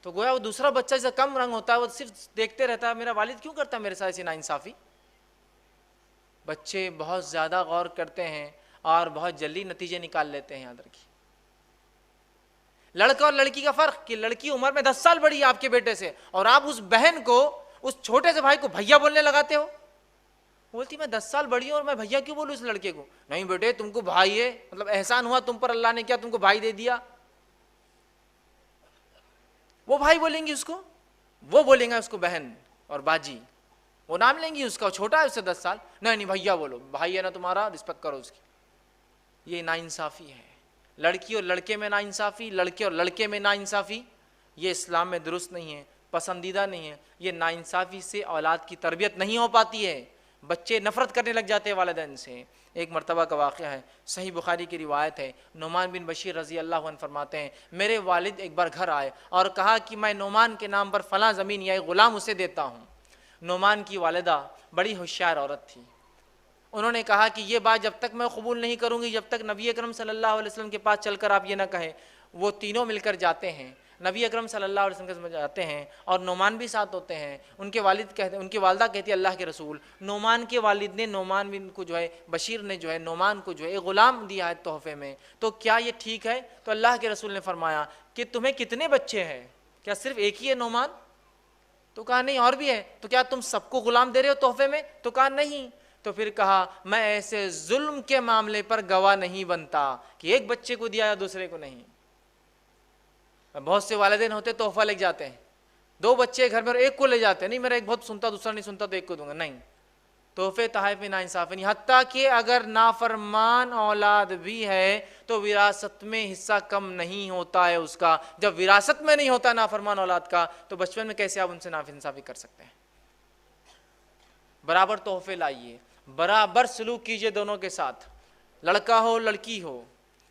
تو گویا وہ دوسرا بچہ جیسا کم رنگ ہوتا ہے وہ صرف دیکھتے رہتا ہے میرا والد کیوں کرتا ہے میرے ساتھ ایسی ناانصافی. بچے بہت زیادہ غور کرتے ہیں اور بہت جلدی نتیجے نکال لیتے ہیں. یاد رکھیے لڑکا اور لڑکی کا فرق، کہ لڑکی عمر میں 10 سال بڑی ہے آپ کے بیٹے سے، اور آپ اس بہن کو اس چھوٹے سے بھائی کو بھیا بولنے لگاتے ہو؟ بولتی میں 10 سال بڑی ہوں اور میں بھیا کیوں بولوں اس لڑکے کو؟ نہیں بیٹے تم کو بھائی ہے، مطلب احسان ہوا تم پر، اللہ نے کیا تم کو بھائی دے دیا۔ وہ بھائی بولیں گی اس کو، وہ بولیں گا اس کو بہن اور باجی، وہ نام لیں گی اس کا، چھوٹا ہے اس سے 10 سال، نہیں بھیا بولو، بھائی ہے نا تمہارا، رسپیکٹ کرو اس کی۔ یہ ناانصافی ہے، لڑکی اور لڑکے میں ناانصافی، لڑکے اور لڑکے میں ناانصافی، یہ اسلام میں درست نہیں ہے، پسندیدہ نہیں ہے۔ یہ ناانصافی سے اولاد کی تربیت نہیں ہو پاتی ہے، بچے نفرت کرنے لگ جاتے ہیں والدین سے۔ ایک مرتبہ کا واقعہ ہے، صحیح بخاری کی روایت ہے، نعمان بن بشیر رضی اللہ عنہ فرماتے ہیں میرے والد ایک بار گھر آئے اور کہا کہ میں نعمان کے نام پر فلاں زمین یا ایک غلام اسے دیتا ہوں۔ نعمان کی والدہ بڑی ہوشیار عورت تھی، انہوں نے کہا کہ یہ بات جب تک میں قبول نہیں کروں گی جب تک نبی اکرم صلی اللہ علیہ وسلم کے پاس چل کر آپ یہ نہ کہیں۔ وہ تینوں مل کر جاتے ہیں، نبی اکرم صلی اللہ علیہ وسلم کے ساتھ جاتے ہیں اور نعمان بھی ساتھ ہوتے ہیں۔ ان کے والد کہتے ہیں، ان کی والدہ کہتی ہے اللہ کے رسول، نعمان کے والد نے نعمان بن کو جو ہے بشیر نے جو ہے نعمان کو جو ہے ایک غلام دیا ہے تحفے میں، تو کیا یہ ٹھیک ہے؟ تو اللہ کے رسول نے فرمایا کہ تمہیں کتنے بچے ہیں؟ کیا صرف ایک ہی ہے نعمان؟ تو کہا نہیں اور بھی ہے۔ تو کیا تم سب کو غلام دے رہے ہو تحفے میں؟ تو کہا نہیں۔ تو پھر کہا میں ایسے ظلم کے معاملے پر گواہ نہیں بنتا کہ ایک بچے کو دیا یا دوسرے کو نہیں۔ بہت سے والدین ہوتے تحفہ لے جاتے ہیں، 2 بچے گھر میں اور ایک کو لے جاتے ہیں، نہیں میرا ایک بہت سنتا دوسرا نہیں سنتا تو ایک کو دوں گا، نہیں۔ تحفے تحائف میں ناانصافی نہیں، حتیٰ کہ اگر نافرمان اولاد بھی ہے تو وراثت میں حصہ کم نہیں ہوتا ہے اس کا۔ جب وراثت میں نہیں ہوتا نافرمان اولاد کا تو بچپن میں کیسے آپ ان سے ناانصافی کر سکتے ہیں؟ برابر تحفے لائیے، برابر سلوک کیجئے دونوں کے ساتھ، لڑکا ہو لڑکی ہو،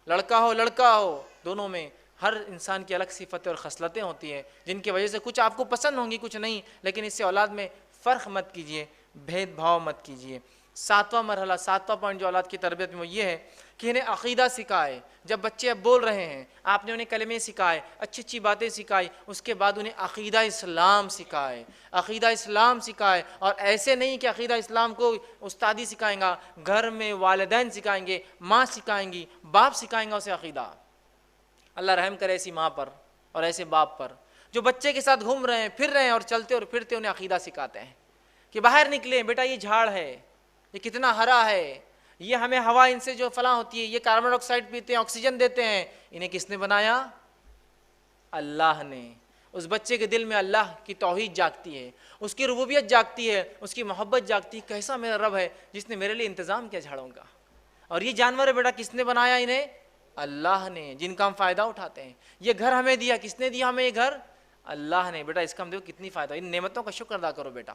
لڑکا ہو لڑکا ہو، دونوں میں ہر انسان کی الگ صفتیں اور خصلتیں ہوتی ہیں جن کی وجہ سے کچھ آپ کو پسند ہوں گی کچھ نہیں، لیکن اس سے اولاد میں فرق مت کیجئے، بھید بھاؤ مت کیجئے۔ 7واں مرحلہ، 7واں پوائنٹ جو اولاد کی تربیت میں وہ یہ ہے کہ انہیں عقیدہ سکھائے۔ جب بچے اب بول رہے ہیں آپ نے انہیں کلمے سکھائے، اچھی اچھی باتیں سکھائی، اس کے بعد انہیں عقیدہ اسلام سکھائے، عقیدہ اسلام سکھائے۔ اور ایسے نہیں کہ عقیدہ اسلام کو استادی سکھائیں گا، گھر میں والدین سکھائیں گے، ماں سکھائیں گی، باپ سکھائیں گا اسے عقیدہ۔ اللہ رحم کرے ایسی ماں پر اور ایسے باپ پر جو بچے کے ساتھ گھوم رہے ہیں پھر رہے ہیں اور چلتے اور پھرتے انہیں عقیدہ سکھاتے ہیں کہ باہر نکلیں بیٹا، یہ جھاڑ ہے، یہ کتنا ہرا ہے، یہ ہمیں ہوا ان سے جو فلاں ہوتی ہے، یہ کاربن ڈائی آکسائڈ پیتے ہیں، آکسیجن دیتے ہیں، انہیں کس نے بنایا؟ اللہ نے۔ اس بچے کے دل میں اللہ کی توحید جاگتی ہے، اس کی ربوبیت جاگتی ہے، اس کی محبت جاگتی ہے، کیسا میرا رب ہے جس نے میرے لیے انتظام کیا جھاڑوں کا، اور یہ جانور ہے بیٹا کس نے بنایا انہیں؟ اللہ نے، جن کا ہم فائدہ اٹھاتے ہیں۔ یہ گھر ہمیں دیا، کس نے دیا ہمیں یہ گھر؟ اللہ نے، بیٹا اس کا ہم دیکھو کتنی فائدہ، ان نعمتوں کا شکر ادا کرو بیٹا۔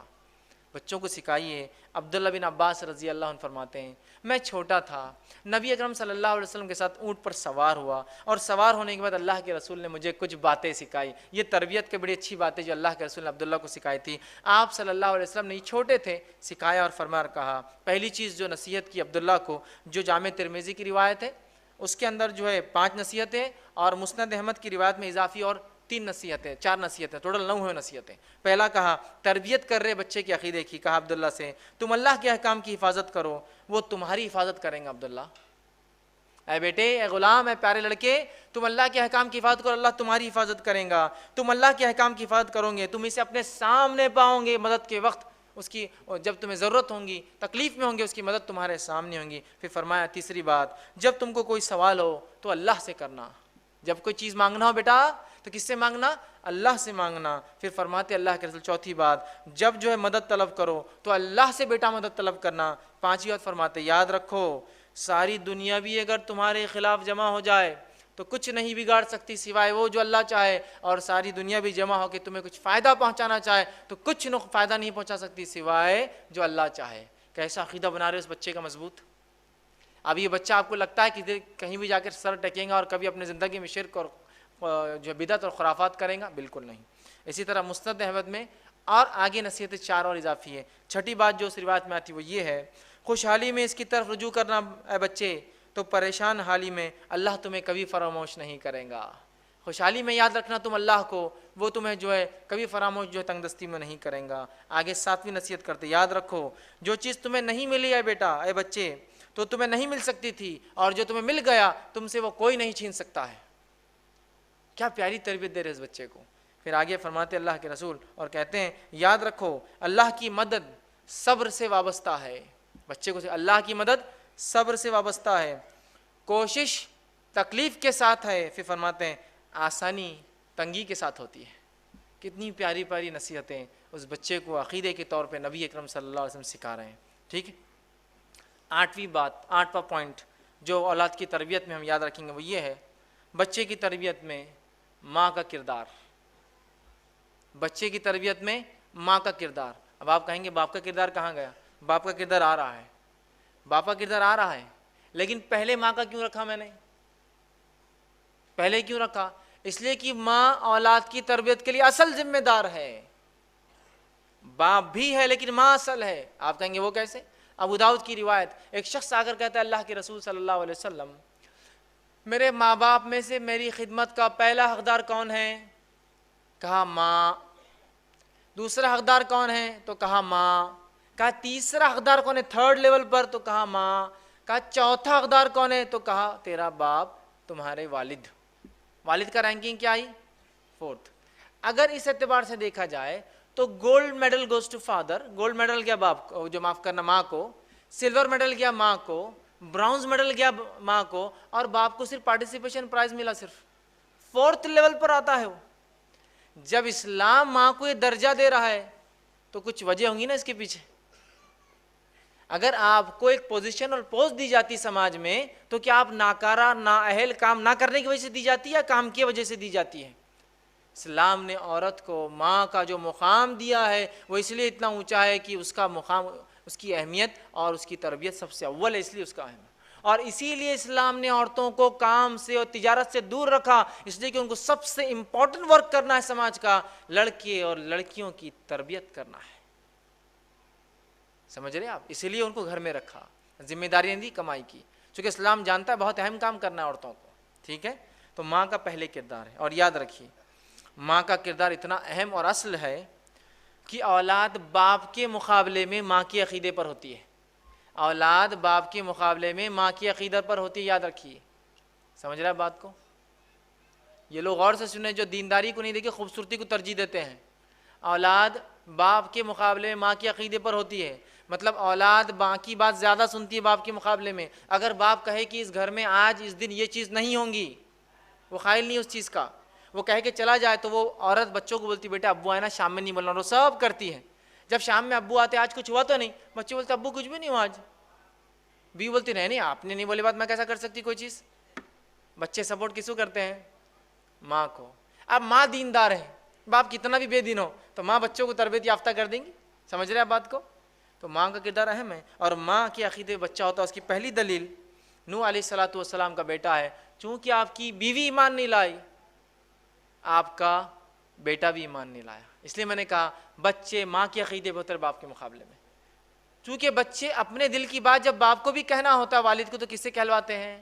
بچوں کو سکھائیے۔ عبداللہ بن عباس رضی اللہ عنہ فرماتے ہیں میں چھوٹا تھا، نبی اکرم صلی اللہ علیہ وسلم کے ساتھ اونٹ پر سوار ہوا، اور سوار ہونے کے بعد اللہ کے رسول نے مجھے کچھ باتیں سکھائی۔ یہ تربیت کی بڑی اچھی باتیں جو اللہ کے رسول نے عبداللہ کو سکھائی تھی۔ آپ صلی اللہ علیہ وسلم نے، یہ چھوٹے تھے، سکھایا اور فرمایا کہا، پہلی چیز جو نصیحت کی عبداللہ کو، جو جامع ترمذی کی روایت ہے اس کے اندر جو ہے 5 نصیحتیں، اور مسند احمد کی روایت میں اضافی اور 3 نصیحتیں، 4 نصیحتیں، ٹوٹل 9 نصیحتیں۔ پہلا کہا تربیت کر رہے بچے کے عقیدے کی، کہا عبداللہ سے تم اللہ کے احکام کی حفاظت کرو، وہ تمہاری حفاظت کریں گے۔ عبداللہ، اے بیٹے، اے غلام، اے پیارے لڑکے، تم اللہ کے احکام کی حفاظت کرو، اللہ تمہاری حفاظت کریں گا۔ تم اللہ کے احکام کی حفاظت کرو گے، تم اسے اپنے سامنے پاؤ گے مدد کے وقت، اس کی جب تمہیں ضرورت ہوگی، تکلیف میں ہوں گے، اس کی مدد تمہارے سامنے ہوں گی۔ پھر فرمایا تیسری بات، جب تم کو کوئی سوال ہو تو اللہ سے کرنا، جب کوئی چیز مانگنا ہو بیٹا تو کس سے مانگنا؟ اللہ سے مانگنا۔ پھر فرماتے اللہ کے رسول چوتھی بات، جب جو ہے مدد طلب کرو تو اللہ سے بیٹا مدد طلب کرنا۔ پانچویں بات فرماتے یاد رکھو ساری دنیا بھی اگر تمہارے خلاف جمع ہو جائے تو کچھ نہیں بگاڑ سکتی سوائے وہ جو اللہ چاہے، اور ساری دنیا بھی جمع ہو کے تمہیں کچھ فائدہ پہنچانا چاہے تو کچھ فائدہ نہیں پہنچا سکتی سوائے جو اللہ چاہے۔ کیسا عقیدہ بنا رہے اس بچے کا مضبوط؟ اب یہ بچہ آپ کو لگتا ہے کہ کہیں بھی جا کر سر ٹکیں گا اور کبھی اپنے زندگی میں شرک اور جو بدعت اور خرافات کریں گا؟ بالکل نہیں۔ اسی طرح مسند احمد میں اور آگے نصیحت 4 اور اضافی ہے۔ چھٹی بات جو اس روایت میں آتی وہ یہ ہے، خوشحالی میں اس کی طرف رجوع کرنا اے بچے تو پریشان حالی میں اللہ تمہیں کبھی فراموش نہیں کرے گا۔ خوشحالی میں یاد رکھنا تم اللہ کو، وہ تمہیں جو ہے کبھی فراموش جو ہے تنگ دستی میں نہیں کریں گا۔ آگے 7ویں نصیحت کرتے یاد رکھو جو چیز تمہیں نہیں ملی ہے بیٹا، اے بچے، تو تمہیں نہیں مل سکتی تھی، اور جو تمہیں مل گیا تم سے وہ کوئی نہیں چھین سکتا ہے۔ کیا پیاری تربیت دے رہے اس بچے کو پھر آگے فرماتے اللہ کے رسول اور کہتے ہیں یاد رکھو اللہ کی مدد صبر سے وابستہ ہے. بچے کو اللہ کی مدد صبر سے وابستہ ہے, کوشش تکلیف کے ساتھ ہے. پھر فرماتے ہیں آسانی تنگی کے ساتھ ہوتی ہے. کتنی پیاری پیاری نصیحتیں اس بچے کو عقیدے کے طور پہ نبی اکرم صلی اللہ علیہ وسلم سکھا رہے ہیں. ٹھیک ہے, 8واں پوائنٹ جو اولاد کی تربیت میں ہم یاد رکھیں گے وہ یہ ہے, بچے کی تربیت میں ماں کا کردار. بچے کی تربیت میں ماں کا کردار. اب آپ کہیں گے باپ کا کردار کہاں گیا؟ باپ کا کردار آ رہا ہے, باپ کا کردار آ رہا ہے, لیکن پہلے ماں کا کیوں رکھا میں نے؟ پہلے کیوں رکھا؟ اس لیے کہ ماں اولاد کی تربیت کے لیے اصل ذمہ دار ہے. باپ بھی ہے لیکن ماں اصل ہے. آپ کہیں گے وہ کیسے؟ ابو داؤد کی روایت, ایک شخص آ کر کہتا ہے اللہ کے رسول صلی اللہ علیہ وسلم میرے ماں باپ میں سے میری خدمت کا پہلا حقدار کون ہے؟ کہا ماں. دوسرا حقدار کون ہے؟ تو کہا ماں. کہا تیسرا حقدار کون ہے تھرڈ لیول پر؟ تو کہا ماں. کہا چوتھا حقدار کون ہے؟ تو کہا تیرا باپ, تمہارے والد. والد کا رینکنگ کیا آئی؟ 4th. اگر اس اعتبار سے دیکھا جائے تو gold medal goes to father. Gold medal گیا باپ کو, جو معاف کرنا ماں کو. سلور میڈل گیا ماں کو. برونز میڈل گیا ماں کو. اور باپ کو صرف پارٹیسپیشن پرائز ملا صرف 4th لیول پر آتا ہے وہ. جب اسلام ماں کو یہ درجہ دے رہا ہے تو کچھ وجہ ہوں گی نا اس کے پیچھے. اگر آپ کو ایک پوزیشن اور پوسٹ دی جاتی سماج میں تو کیا آپ ناکارہ نااہل کام نہ کرنے کی وجہ سے دی جاتی ہے یا کام کی وجہ سے دی جاتی ہے؟ اسلام نے عورت کو ماں کا جو مقام دیا ہے وہ اس لیے اتنا اونچا ہے کہ اس کا مقام, اس کی اہمیت اور اس کی تربیت سب سے اول ہے, اس لیے اس کا اہم ہے. اور اسی لیے اسلام نے عورتوں کو کام سے اور تجارت سے دور رکھا, اس لیے کہ ان کو سب سے امپورٹنٹ ورک کرنا ہے سماج کا, لڑکے اور لڑکیوں کی تربیت کرنا ہے. سمجھ رہے آپ؟ اسی لیے ان کو گھر میں رکھا, ذمہ داریاں دی کمائی کی, چونکہ اسلام جانتا ہے بہت اہم کام کرنا ہے عورتوں کو. ٹھیک ہے, تو ماں کا پہلے کردار ہے. اور یاد رکھیے ماں کا کردار اتنا اہم اور اصل ہے کہ اولاد باپ کے مقابلے میں ماں کے عقیدے پر ہوتی ہے. اولاد باپ کے مقابلے میں ماں کی عقیدے پر ہوتی ہے, یاد رکھیے. سمجھ رہے ہیں بات کو؟ یہ لوگ غور سے سنیں جو دینداری کو نہیں دیکھے خوبصورتی کو ترجیح دیتے ہیں. اولاد باپ کے مقابلے میں ماں کے عقیدے پر ہوتی ہے, مطلب اولاد ماں کی بات زیادہ سنتی ہے باپ کے مقابلے میں. اگر باپ کہے کہ اس گھر میں آج اس دن یہ چیز نہیں ہوگی, وہ قائل نہیں اس چیز کا, وہ کہے کہ چلا جائے, تو وہ عورت بچوں کو بولتی بیٹا ابو آئے نا شام میں نہیں بولنا, وہ سب کرتی ہے. جب شام میں ابو آتے آج کچھ ہوا تو نہیں, بچے بولتے ابو کچھ بھی نہیں ہوا آج. بھی بولتی نہیں آپ نے نہیں بولے بات میں کیسا کر سکتی کوئی چیز. بچے سپورٹ کس کو کرتے ہیں؟ ماں کو. اب ماں دیندار ہے, باپ کتنا بھی بے دین ہو تو ماں بچوں کو تربیت یافتہ کر دیں گی. سمجھ رہے ہیں بات کو؟ تو ماں کا کردار اہم ہے. اور ماں کے عقیدے بچہ ہوتا ہے, اس کی پہلی دلیل نوح علیہ الصلوۃ والسلام کا بیٹا ہے. چونکہ آپ کی بیوی ایمان نہیں لائی, آپ کا بیٹا بھی ایمان نہیں لایا. اس لیے میں نے کہا بچے ماں کے عقیدے بہتر باپ کے مقابلے میں. چونکہ بچے اپنے دل کی بات جب باپ کو بھی کہنا ہوتا ہے والد کو, تو کس سے کہلواتے ہیں؟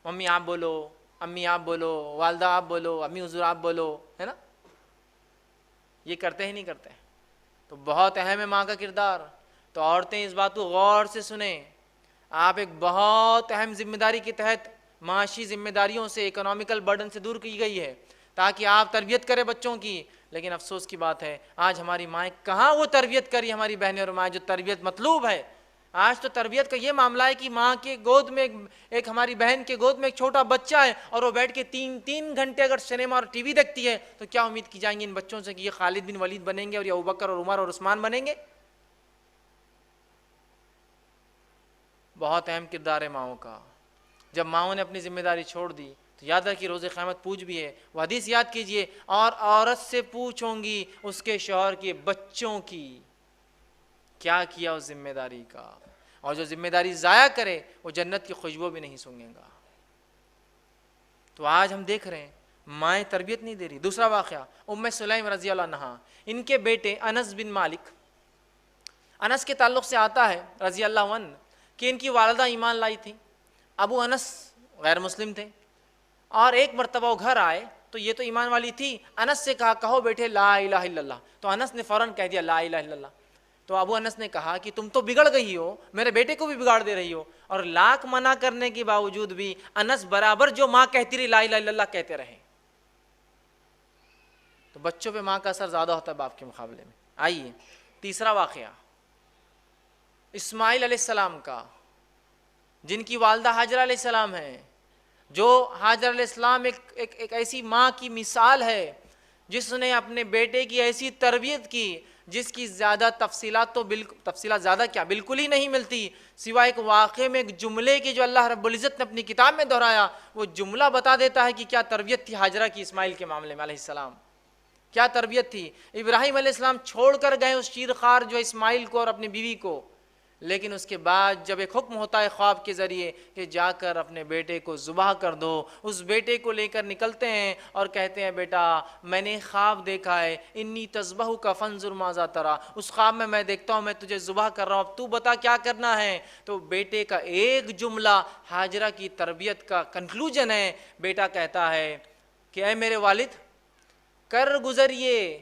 ممی آپ بولو, امی آپ بولو, والدہ آپ بولو, امی حضور آپ بولو, ہے نا؟ یہ کرتے ہی نہیں کرتے. تو بہت اہم ہے ماں کا کردار. تو عورتیں اس بات کو غور سے سنیں, آپ ایک بہت اہم ذمہ داری کے تحت معاشی ذمہ داریوں سے, اکنامیکل برڈن سے دور کی گئی ہے تاکہ آپ تربیت کریں بچوں کی. لیکن افسوس کی بات ہے آج ہماری مائیں کہاں وہ تربیت کری, ہماری بہنیں اور مائیں جو تربیت مطلوب ہے. آج تو تربیت کا یہ معاملہ ہے کہ ماں کے گود میں ایک ہماری بہن کے گود میں ایک چھوٹا بچہ ہے, اور وہ بیٹھ کے 3 گھنٹے اگر سنیما اور ٹی وی دیکھتی ہے تو کیا امید کی جائیں گی ان بچوں سے کہ یہ خالد بن ولید بنیں گے اور یہ ابوبکر اور عمر اور عثمان بنیں گے؟ بہت اہم کردار ہے ماؤں کا. جب ماؤں نے اپنی ذمہ داری چھوڑ دی تو یاد رکھیے روز قیامت پوچھ بھی ہے. وہ حدیث یاد کیجئے, اور عورت سے پوچھوں گی اس کے شوہر کے بچوں کی کیا کیا اس ذمہ داری کا, اور جو ذمہ داری ضائع کرے وہ جنت کی خوشبو بھی نہیں سونگے گا. تو آج ہم دیکھ رہے ہیں مائیں تربیت نہیں دے رہی. دوسرا واقعہ ام سلیم رضی اللہ عنہا, ان کے بیٹے انس بن مالک, انس کے تعلق سے آتا ہے رضی اللہ عنہ کہ ان کی والدہ ایمان لائی تھی. ابو انس غیر مسلم تھے, اور ایک مرتبہ وہ گھر آئے تو یہ تو ایمان والی تھی. انس سے کہا کہو بیٹے لا الہ الا اللہ, تو انس نے فوراً کہہ دیا لا الہ الا اللہ. تو ابو انس نے کہا کہ تم تو بگڑ گئی ہو, میرے بیٹے کو بھی بگاڑ دے رہی ہو. اور لاکھ منع کرنے کے باوجود بھی انس برابر جو ماں کہتی رہی لا الہ الا اللہ کہتے رہے. تو بچوں پہ ماں کا اثر زیادہ ہوتا ہے باپ کے مقابلے میں۔ آئیے تیسرا واقعہ اسماعیل علیہ السلام کا، جن کی والدہ ہاجرہ علیہ السلام ہیں، جو ہاجر علیہ السلام ایک ایسی ماں کی مثال ہے جس نے اپنے بیٹے کی ایسی تربیت کی جس کی زیادہ تفصیلات تو تفصیلات زیادہ کیا بالکل ہی نہیں ملتی، سوائے ایک واقعے میں ایک جملے کی جو اللہ رب العزت نے اپنی کتاب میں دہرایا، وہ جملہ بتا دیتا ہے کہ کیا تربیت تھی ہاجرہ کی اسماعیل کے معاملے میں علیہ السلام، کیا تربیت تھی۔ ابراہیم علیہ السلام چھوڑ کر گئے اس شیرخوار جو اسماعیل کو اور اپنی بیوی کو، لیکن اس کے بعد جب ایک حکم ہوتا ہے خواب کے ذریعے کہ جا کر اپنے بیٹے کو ذبح کر دو، اس بیٹے کو لے کر نکلتے ہیں اور کہتے ہیں بیٹا میں نے خواب دیکھا ہے، انی تذبحک فانظر ماذا تری، اس خواب میں میں دیکھتا ہوں میں تجھے ذبح کر رہا ہوں، اب تو بتا کیا کرنا ہے۔ تو بیٹے کا ایک جملہ ہاجرہ کی تربیت کا کنکلوژن ہے، بیٹا کہتا ہے کہ اے میرے والد کر گزریے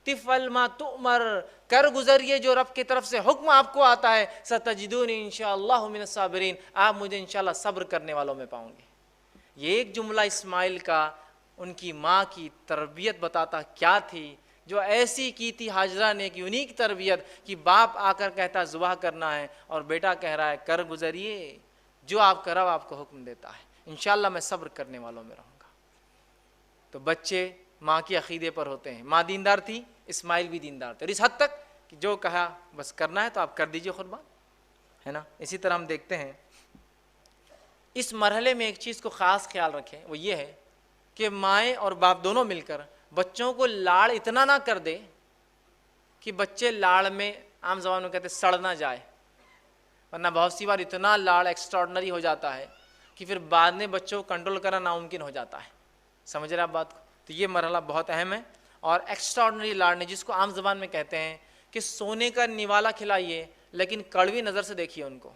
تفعل ما تؤمر، کر گزریے جو رب کی طرف سے حکم آپ کو آتا ہے، ستجدونی انشاءاللہ من الصابرین، آپ مجھے انشاءاللہ صبر کرنے والوں میں پاؤں گے۔ یہ ایک جملہ اسماعیل کا ان کی ماں کی تربیت بتاتا کیا تھی، جو ایسی کی تھی ہاجرہ نے ایک یونیک تربیت کہ باپ آ کر کہتا ذبح کرنا ہے اور بیٹا کہہ رہا ہے کر گزریے جو آپ کا رب آپ کو حکم دیتا ہے، انشاءاللہ میں صبر کرنے والوں میں رہوں گا۔ تو بچے ماں کے عقیدے پر ہوتے ہیں، ماں دیندار تھی، اسماعیل بھی دیندار تھے، اور اس حد تک کہ جو کہا بس کرنا ہے تو آپ کر دیجئے قربان، ہے نا۔ اسی طرح ہم دیکھتے ہیں اس مرحلے میں ایک چیز کو خاص خیال رکھیں، وہ یہ ہے کہ مائیں اور باپ دونوں مل کر بچوں کو لاڑ اتنا نہ کر دے کہ بچے لاڑ میں عام زبان میں کہتے سڑ نہ جائے، ورنہ بہت سی بار اتنا لاڑ ایکسٹراڈنری ہو جاتا ہے کہ پھر بعد میں بچوں کو کنٹرول کرنا ناممکن ہو جاتا ہے۔ سمجھ رہے آپ بات کو؟ تو یہ مرحلہ بہت اہم ہے، اور ایکسٹراڈنری لاڑنے جس کو عام زبان میں کہتے ہیں کہ سونے کا نوالا کھلائیے لیکن کڑوی نظر سے دیکھیے ان کو،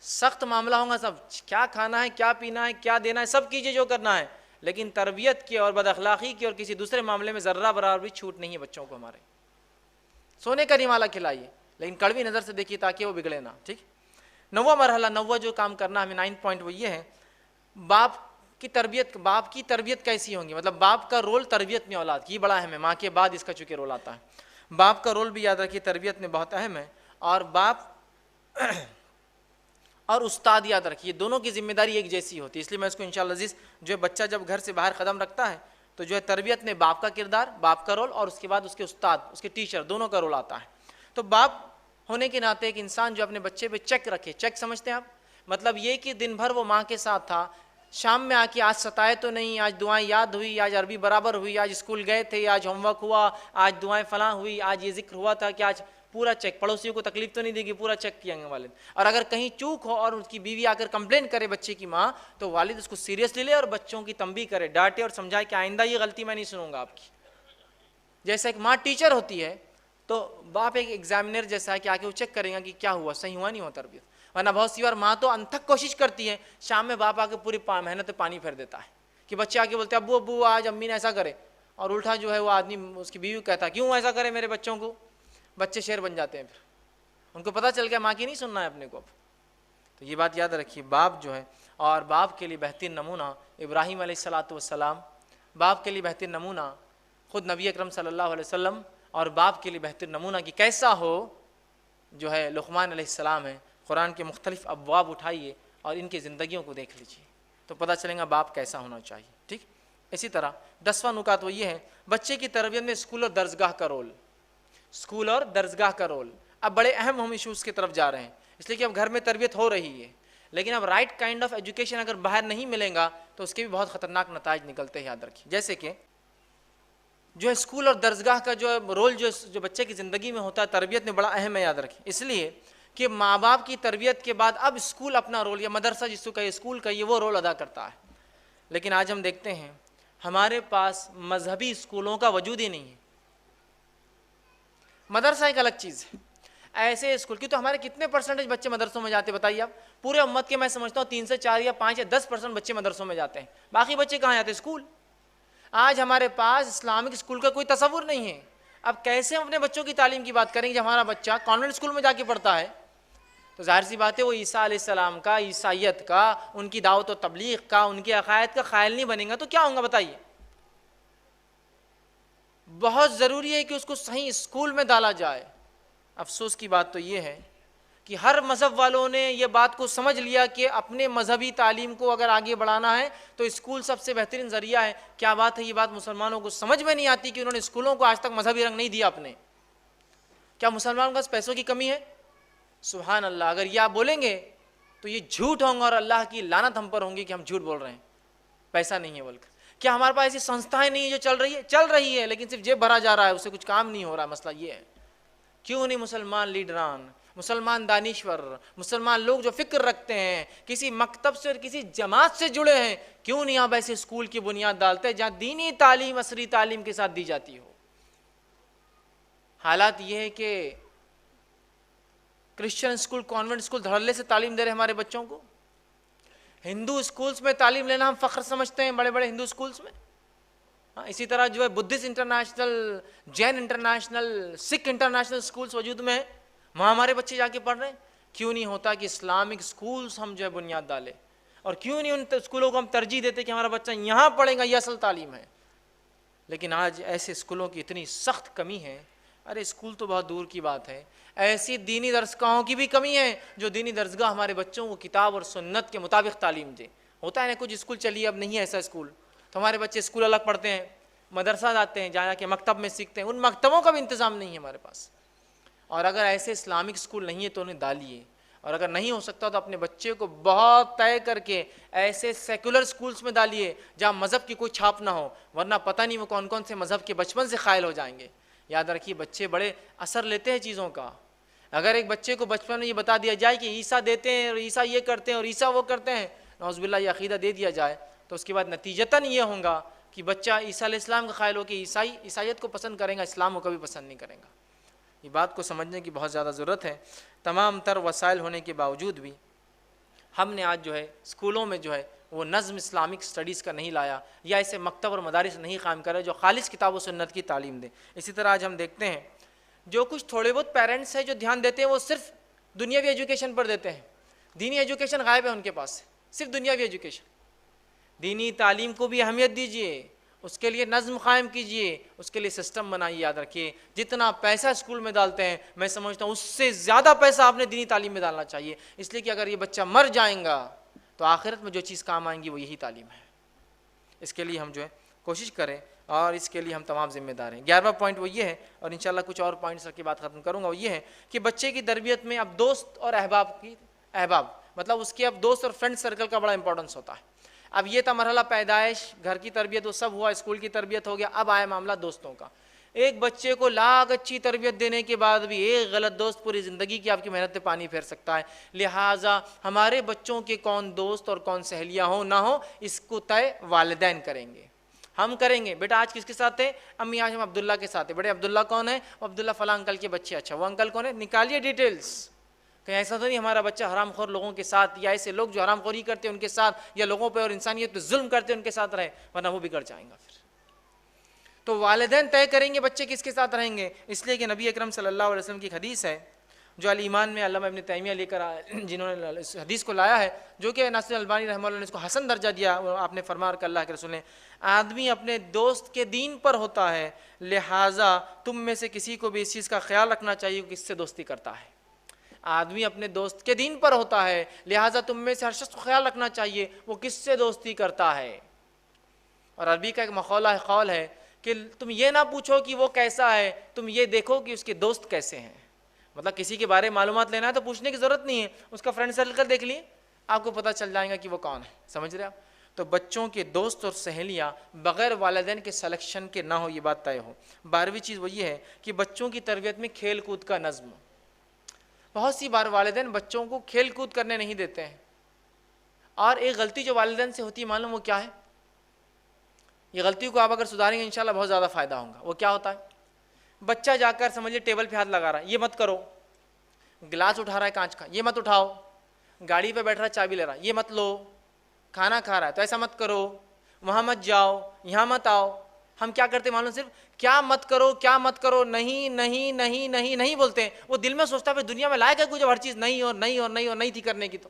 سخت معاملہ ہوگا، سب کیا کھانا ہے کیا پینا ہے کیا دینا ہے سب کیجیے جو کرنا ہے، لیکن تربیت کی اور بد اخلاقی کی اور کسی دوسرے معاملے میں ذرہ برابر بھی چھوٹ نہیں ہے بچوں کو ہمارے۔ سونے کا نوالا کھلائیے لیکن کڑوی نظر سے دیکھیے تاکہ وہ بگڑے نہ، ٹھیک۔ نواں مرحلہ، نواں جو کام کرنا ہمیں 9 پوائنٹ وہ یہ ہے، باپ کی تربیت کیسی ہوں گی، مطلب باپ کا رول تربیت میں اولاد کی بڑا اہم ہے، ماں کے بعد اس کا چونکہ رول آتا ہے، باپ کا رول بھی یاد رکھیے تربیت میں بہت اہم ہے، اور باپ اور استاد یاد رکھیے دونوں کی ذمہ داری ایک جیسی ہوتی ہے، اس لیے میں اس کو انشاءاللہ عزیز جو بچہ جب گھر سے باہر قدم رکھتا ہے تو جو ہے تربیت میں باپ کا کردار، باپ کا رول، اور اس کے بعد اس کے استاد، اس کے ٹیچر، دونوں کا رول آتا ہے۔ تو باپ ہونے کے ناطے ایک انسان جو اپنے بچے پہ چیک رکھے، چیک سمجھتے ہیں آپ، مطلب یہ کہ دن بھر وہ ماں کے ساتھ تھا، شام میں آ کے آج ستائے تو نہیں، آج دعائیں یاد ہوئی، آج عربی برابر ہوئی، آج اسکول گئے تھے، آج ہوم ورک ہوا، آج دعائیں فلاں ہوئی، آج یہ ذکر ہوا تھا کہ آج پورا چیک، پڑوسیوں کو تکلیف تو نہیں دے گی، پورا چیک کیا گا والد۔ اور اگر کہیں چوک ہو اور اس کی بیوی آ کر کمپلین کرے بچے کی ماں، تو والد اس کو سیریسلی لے اور بچوں کی تنبیہ کرے، ڈانٹے اور سمجھائے کہ آئندہ یہ غلطی میں نہیں سنوں گا آپ کی۔ جیسا ایک ماں ٹیچر ہوتی ہے تو باپ ایک ایگزامینر جیسا ہے کہ آ کے وہ چیک کرے گا کہ کیا ہوا، صحیح ہوا نہیں ہوا تربیت۔ ورنہ بہت سی بار ماں تو انتھک کوشش کرتی ہے، شام میں باپ آ کے پوری محنت پانی پھیر دیتا ہے کہ بچے آ کے بولتے ہیں ابو آج امی نے ایسا کرے، اور الٹا جو ہے وہ آدمی اس کی بیوی کہتا ہے کیوں ایسا کرے میرے بچوں کو، بچے شیر بن جاتے ہیں، پھر ان کو پتہ چل گیا ماں کی نہیں سننا ہے اپنے کو۔ تو یہ بات یاد رکھیے، باپ جو ہے، اور باپ کے لیے بہترین نمونہ ابراہیم علیہ السلام، باپ کے لیے بہترین نمونہ خود نبی اکرم صلی اللہ علیہ وسلم، اور باپ کے لیے بہترین نمونہ کہ کیسا ہو جو ہے لقمان علیہ السلام ہے۔ قرآن کے مختلف ابواب اٹھائیے اور ان کی زندگیوں کو دیکھ لیجیے تو پتہ چلے گا باپ کیسا ہونا چاہیے، ٹھیک۔ اسی طرح 10واں نکات وہ یہ ہے، بچے کی تربیت میں اسکول اور درسگاہ کا رول، اسکول اور درسگاہ کا رول۔ اب بڑے اہم ہم ایشوز کی طرف جا رہے ہیں، اس لیے کہ اب گھر میں تربیت ہو رہی ہے، لیکن اب رائٹ کائنڈ آف ایجوکیشن اگر باہر نہیں ملے گا تو اس کے بھی بہت خطرناک نتائج نکلتے ہیں، یاد رکھیے۔ جیسے کہ جو ہے اسکول اور درسگاہ کا جو رول جو بچے کی زندگی میں ہوتا ہے تربیت میں بڑا اہم ہے، یاد رکھیں، اس لیے کہ ماں باپ کی تربیت کے بعد اب اسکول اپنا رول، یا مدرسہ جس کو کہے اسکول کا، یہ وہ رول ادا کرتا ہے۔ لیکن آج ہم دیکھتے ہیں ہمارے پاس مذہبی اسکولوں کا وجود ہی نہیں ہے، مدرسہ ایک الگ چیز ہے، ایسے اسکول کی تو ہمارے کتنے پرسنٹیج بچے مدرسوں میں جاتے بتائیے آپ؟ پورے امت کے میں سمجھتا ہوں 3 سے 4 یا 5 یا 10% بچے مدرسوں میں جاتے ہیں، باقی بچے کہاں جاتے ہیں؟ اسکول۔ آج ہمارے پاس اسلامک اسکول کا کوئی تصور نہیں ہے۔ اب کیسے ہم اپنے بچوں کی تعلیم کی بات کریں گے جب ہمارا بچہ کانوینٹ اسکول میں جا کے پڑھتا ہے؟ تو ظاہر سی بات ہے وہ عیسیٰ علیہ السلام کا، عیسائیت کا، ان کی دعوت و تبلیغ کا، ان کے عقائد کا قائل نہیں بنے گا تو کیا ہوگا بتائیے؟ بہت ضروری ہے کہ اس کو صحیح اسکول میں ڈالا جائے۔ افسوس کی بات تو یہ ہے کہ ہر مذہب والوں نے یہ بات کو سمجھ لیا کہ اپنے مذہبی تعلیم کو اگر آگے بڑھانا ہے تو اسکول سب سے بہترین ذریعہ ہے۔ کیا بات ہے، یہ بات مسلمانوں کو سمجھ میں نہیں آتی کہ انہوں نے اسکولوں کو آج تک مذہبی رنگ نہیں دیا اپنے۔ کیا مسلمانوں کے پاس پیسوں کی کمی ہے؟ سبحان اللہ، اگر یہ آپ بولیں گے تو یہ جھوٹ ہوں گا اور اللہ کی لعنت ہم پر ہوں گی کہ ہم جھوٹ بول رہے ہیں، پیسہ نہیں ہے بول کر۔ کیا ہمارے پاس ایسی سنستھائیں نہیں ہیں جو چل رہی ہے لیکن صرف جیب بھرا جا رہا ہے، اس سے کچھ کام نہیں ہو رہا؟ مسئلہ یہ ہے۔ کیوں نہیں مسلمان لیڈران، مسلمان دانشور، مسلمان لوگ جو فکر رکھتے ہیں، کسی مکتب سے اور کسی جماعت سے جڑے ہیں، کیوں نہیں آپ ایسے اسکول کی بنیاد ڈالتے ہیں جہاں دینی تعلیم عصری تعلیم کے ساتھ دی جاتی ہو؟ حالات یہ ہے کہ کرسچن اسکول، کانوینٹ اسکول دھڑلے سے تعلیم دے رہے ہیں ہمارے بچوں کو۔ ہندو اسکولس میں تعلیم لینا ہم فخر سمجھتے ہیں، بڑے بڑے ہندو اسکولس میں۔ اسی طرح جو ہے بدھسٹ انٹرنیشنل، جین انٹرنیشنل، سکھ انٹرنیشنل اسکولس وجود میں ہیں، وہاں ہمارے بچے جا کے پڑھ رہے ہیں۔ کیوں نہیں ہوتا کہ اسلامک اسکولس ہم جو ہے بنیاد ڈالیں؟ اور کیوں نہیں ان اسکولوں کو ہم ترجیح دیتے کہ ہمارا بچہ یہاں پڑھے گا، یہ اصل تعلیم ہے؟ لیکن آج ایسے اسکولوں کی اتنی سخت کمی ہے، ارے اسکول تو بہت دور کی بات ہے، ایسی دینی درسگاہوں کی بھی کمی ہے جو دینی درسگاہ ہمارے بچوں کو کتاب اور سنت کے مطابق تعلیم دے۔ ہوتا ہے نا کچھ اسکول چلیے اب نہیں ہے ایسا اسکول، تو ہمارے بچے اسکول الگ پڑھتے ہیں، مدرسہ جاتے ہیں، جا کے مکتب میں سیکھتے ہیں، ان مکتبوں کا بھی انتظام نہیں ہے ہمارے پاس۔ اور اگر ایسے اسلامک اسکول نہیں ہے تو انہیں ڈالیے، اور اگر نہیں ہو سکتا تو اپنے بچے کو بہت طے کر کے ایسے سیکولر اسکولس میں ڈالیے جہاں مذہب کی کوئی چھاپ نہ ہو، ورنہ پتہ نہیں وہ کون کون سے مذہب کے بچپن سے قائل ہو جائیں گے۔ یاد رکھیے بچے بڑے اثر لیتے ہیں چیزوں کا۔ اگر ایک بچے کو بچپن میں یہ بتا دیا جائے کہ عیسیٰ دیتے ہیں اور عیسیٰ یہ کرتے ہیں اور عیسیٰ وہ کرتے ہیں، نعوذ باللہ یہ عقیدہ دے دیا جائے، تو اس کے بعد نتیجتاً یہ ہوگا کہ بچہ عیسیٰ علیہ السلام کا قائل ہو کہ عیسائیت کو پسند کرے گا، اسلام کو کبھی پسند نہیں کرے گا۔ یہ بات کو سمجھنے کی بہت زیادہ ضرورت ہے۔ تمام تر وسائل ہونے کے باوجود بھی ہم نے آج جو ہے اسکولوں میں جو ہے وہ نظم اسلامک اسٹڈیز کا نہیں لایا، یا ایسے مکتب اور مدارس نہیں قائم کرے جو خالص کتاب و سنت کی تعلیم دیں۔ اسی طرح آج ہم دیکھتے ہیں جو کچھ تھوڑے بہت پیرنٹس ہیں جو دھیان دیتے ہیں وہ صرف دنیاوی ایجوکیشن پر دیتے ہیں، دینی ایجوکیشن غائب ہے ان کے پاس سے، صرف دنیاوی ایجوکیشن۔ دینی تعلیم کو بھی اہمیت دیجیے، اس کے لیے نظم قائم کیجیے، اس کے لیے سسٹم بنائیے۔ یاد رکھیے جتنا پیسہ اسکول میں ڈالتے ہیں میں سمجھتا ہوں اس سے زیادہ پیسہ آپ نے دینی تعلیم میں ڈالنا چاہیے، اس لیے کہ اگر یہ بچہ مر جائیں گا تو آخرت میں جو چیز کام آئیں گی وہ یہی تعلیم ہے۔ اس کے لیے ہم جو ہے کوشش کریں اور اس کے لیے ہم تمام ذمہ دار ہیں۔ 11واں پوائنٹ وہ یہ ہے، اور انشاءاللہ کچھ اور پوائنٹس رکھ کے بات ختم کروں گا، وہ یہ ہے کہ بچے کی تربیت میں اب دوست اور احباب مطلب اس کے اب دوست اور فرینڈ سرکل کا بڑا امپورٹنس ہوتا ہے۔ اب یہ تھا مرحلہ پیدائش، گھر کی تربیت وہ سب ہوا، اسکول کی تربیت ہو گیا، اب آیا معاملہ دوستوں کا۔ ایک بچے کو لاکھ اچھی تربیت دینے کے بعد بھی ایک غلط دوست پوری زندگی کی آپ کی محنت پہ پانی پھیر سکتا ہے۔ لہٰذا ہمارے بچوں کے کون دوست اور کون سہیلیاں ہوں نہ ہوں اس کو طے والدین کریں گے، ہم کریں گے۔ بیٹا آج کس کے ساتھ ہے؟ امی آج ہم عبداللہ کے ساتھ ہیں۔ بیٹے عبداللہ کون ہے؟ عبداللہ فلاں انکل کے بچے۔ اچھا وہ انکل کون ہے؟ نکالیے ڈیٹیلز، کہیں ایسا تو نہیں ہمارا بچہ حرام خور لوگوں کے ساتھ یا ایسے لوگ جو حرام خوری کرتے ہیں ان کے ساتھ یا لوگوں پہ اور انسانیت پہ ظلم کرتے ہیں ان کے ساتھ رہے، ورنہ وہ بگڑ جائیں گا۔ پھر تو والدین طے کریں گے بچے کس کے ساتھ رہیں گے، اس لیے کہ نبی اکرم صلی اللہ علیہ وسلم کی حدیث ہے جو الایمان میں علامہ ابن تیمیہ لے کر جنہوں نے اس حدیث کو لایا ہے، جو کہ ناصر البانی رحمہ اللہ نے اس کو حسن درجہ دیا، آپ نے فرمایا کہ اللہ کے رسول نے آدمی اپنے دوست کے دین پر ہوتا ہے، لہٰذا تم میں سے کسی کو بھی اس چیز کا خیال رکھنا چاہیے کہ کس سے دوستی کرتا ہے۔ آدمی اپنے دوست کے دین پر ہوتا ہے، لہٰذا تم میں سے ہر شخص کو خیال رکھنا چاہیے وہ کس سے دوستی کرتا ہے۔ اور عربی کا ایک مقولہ قول ہے کہ تم یہ نہ پوچھو کہ وہ کیسا ہے، تم یہ دیکھو کہ اس کے دوست کیسے ہیں۔ مطلب کسی کے بارے میں معلومات لینا ہے تو پوچھنے کی ضرورت نہیں ہے، اس کا فرینڈ سرکل دیکھ لیے آپ کو پتہ چل جائے گا کہ وہ کون ہے۔ سمجھ رہے آپ؟ تو بچوں کے دوست اور سہیلیاں بغیر والدین کے سلیکشن کے نہ ہو، یہ بات طے ہو۔ 12ویں چیز وہ یہ ہے کہ بچوں کی تربیت میں کھیل کود کا نظم۔ بہت سی بار والدین بچوں کو کھیل کود کرنے نہیں دیتے ہیں، اور ایک غلطی جو والدین سے ہوتی ہے معلوم وہ کیا ہے؟ یہ غلطی کو آپ اگر سدھاریں گے انشاءاللہ بہت زیادہ فائدہ ہوگا۔ وہ کیا ہوتا ہے؟ بچہ جا کر سمجھے ٹیبل پہ ہاتھ لگا رہا ہے، یہ مت کرو، گلاس اٹھا رہا ہے کانچ کا، یہ مت اٹھاؤ، گاڑی پہ بیٹھ رہا ہے چابی لے رہا ہے، یہ مت لو، کھانا کھا رہا ہے تو ایسا مت کرو، وہاں مت جاؤ، یہاں مت آؤ۔ ہم کیا کرتے معلوم؟ صرف کیا مت کرو، کیا مت کرو، نہیں نہیں نہیں نہیں نہیں بولتے ہیں۔ وہ دل میں سوچتا ہے دنیا میں لائق ہے کوئی جب ہر چیز نہیں اور نہیں اور نہیں اور نہیں تھی کرنے کی؟ تو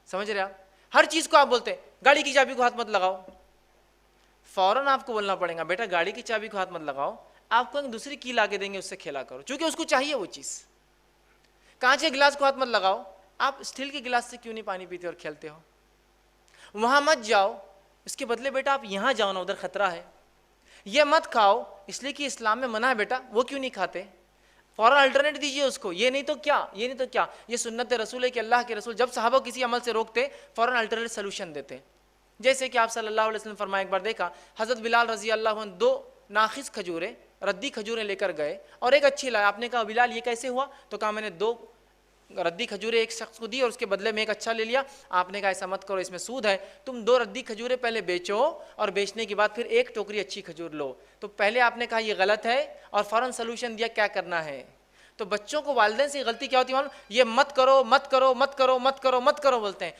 سمجھ رہے آپ؟ ہر چیز کو آپ بولتے ہیں گاڑی کی چابی کو ہاتھ مت لگاؤ، فوراً آپ کو بولنا پڑے گا بیٹا گاڑی کی چابی کو ہاتھ مت لگاؤ، آپ کو ایک دوسری کی لا کے دیں گے، اس سے کھیلا کرو، چونکہ اس کو چاہیے وہ چیز۔ کانچ کے گلاس کو ہاتھ مت لگاؤ، آپ اسٹیل کے گلاس سے کیوں نہیں پانی پیتے اور کھیلتے ہو؟ وہاں مت جاؤ، اس کے بدلے بیٹا آپ یہاں جاؤ نا، ادھر خطرہ ہے۔ یہ مت کھاؤ، اس لیے کہ اسلام میں منع ہے بیٹا، وہ کیوں نہیں کھاتے؟ فوراً الٹرنیٹ دیجیے اس کو، یہ نہیں تو کیا، یہ نہیں تو کیا۔ یہ سنت رسول ہے کہ اللہ کے رسول جب صحابہ کسی عمل سے روکتے فوراً الٹرنیٹ سلوشن دیتے۔ جیسے کہ آپ صلی اللہ علیہ وسلم فرمایا، ایک بار دیکھا حضرت بلال رضی اللہ عنہ 2 ناخص کھجوریں، ردی کھجوریں لے کر گئے اور ایک اچھی لائے۔ آپ نے کہا بلال یہ کیسے ہوا؟ تو کہا میں نے 2 ردی کھجوریں ایک شخص کو دی اور اس کے بدلے میں ایک اچھا لے لیا۔ آپ نے کہا ایسا مت کرو، اس میں سود ہے، تم 2 ردی کھجوریں پہلے بیچو اور بیچنے کے بعد پھر ایک ٹوکری اچھی کھجور لو۔ تو پہلے آپ نے کہا یہ غلط ہے اور فوراً سلوشن دیا کیا کرنا ہے۔ تو بچوں کو والدین سے غلطی کیا ہوتی ہے معلوم؟ یہ مت کرو مت کرو مت کرو مت کرو مت کرو بولتے ہیں،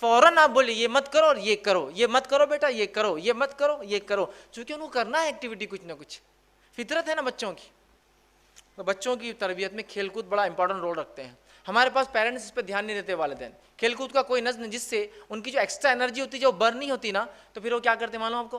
فوراً آپ بولے یہ مت کرو اور یہ کرو، یہ مت کرو بیٹا یہ کرو، یہ مت کرو یہ کرو، چونکہ ان کو کرنا ہے ایکٹیویٹی کچھ نہ کچھ، فطرت ہے نا بچوں کی۔ تو بچوں کی تربیت میں کھیل کود بڑا امپورٹنٹ رول رکھتے ہیں۔ ہمارے پاس پیرنٹس اس پہ دھیان نہیں دیتے، والدین کھیل کود کا کوئی نظم جس سے ان کی جو ایکسٹرا انرجی ہوتی ہے جو برن نہیں ہوتی نا، تو پھر وہ کیا کرتے ہیں معلوم آپ کو؟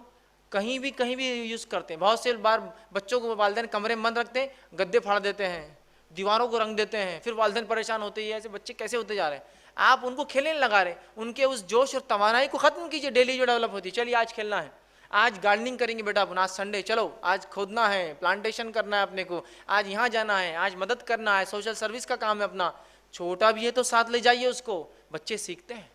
کہیں بھی یوز کرتے ہیں۔ بہت سے بار بچوں کو والدین کمرے میں بند رکھتے ہیں، گدے پھاڑ دیتے ہیں، دیواروں کو رنگ دیتے ہیں، پھر والدین پریشان ہوتے ہیں ایسے بچے کیسے ہوتے جا رہے ہیں۔ آپ ان کو کھیلنے لگا رہے ہیں، ان کے اس جوش اور توانائی کو ختم کیجیے ڈیلی جو ڈیولپ ہوتی ہے۔ چلیے آج کھیلنا ہے، آج گارڈننگ کریں گے بیٹا، آج سنڈے چلو، آج کھودنا ہے، پلانٹیشن کرنا ہے اپنے کو، آج یہاں جانا ہے، آج مدد کرنا ہے، سوشل سروس کا کام ہے اپنا۔ چھوٹا بھی ہے تو ساتھ لے جائیے اس کو، بچے سیکھتے ہیں۔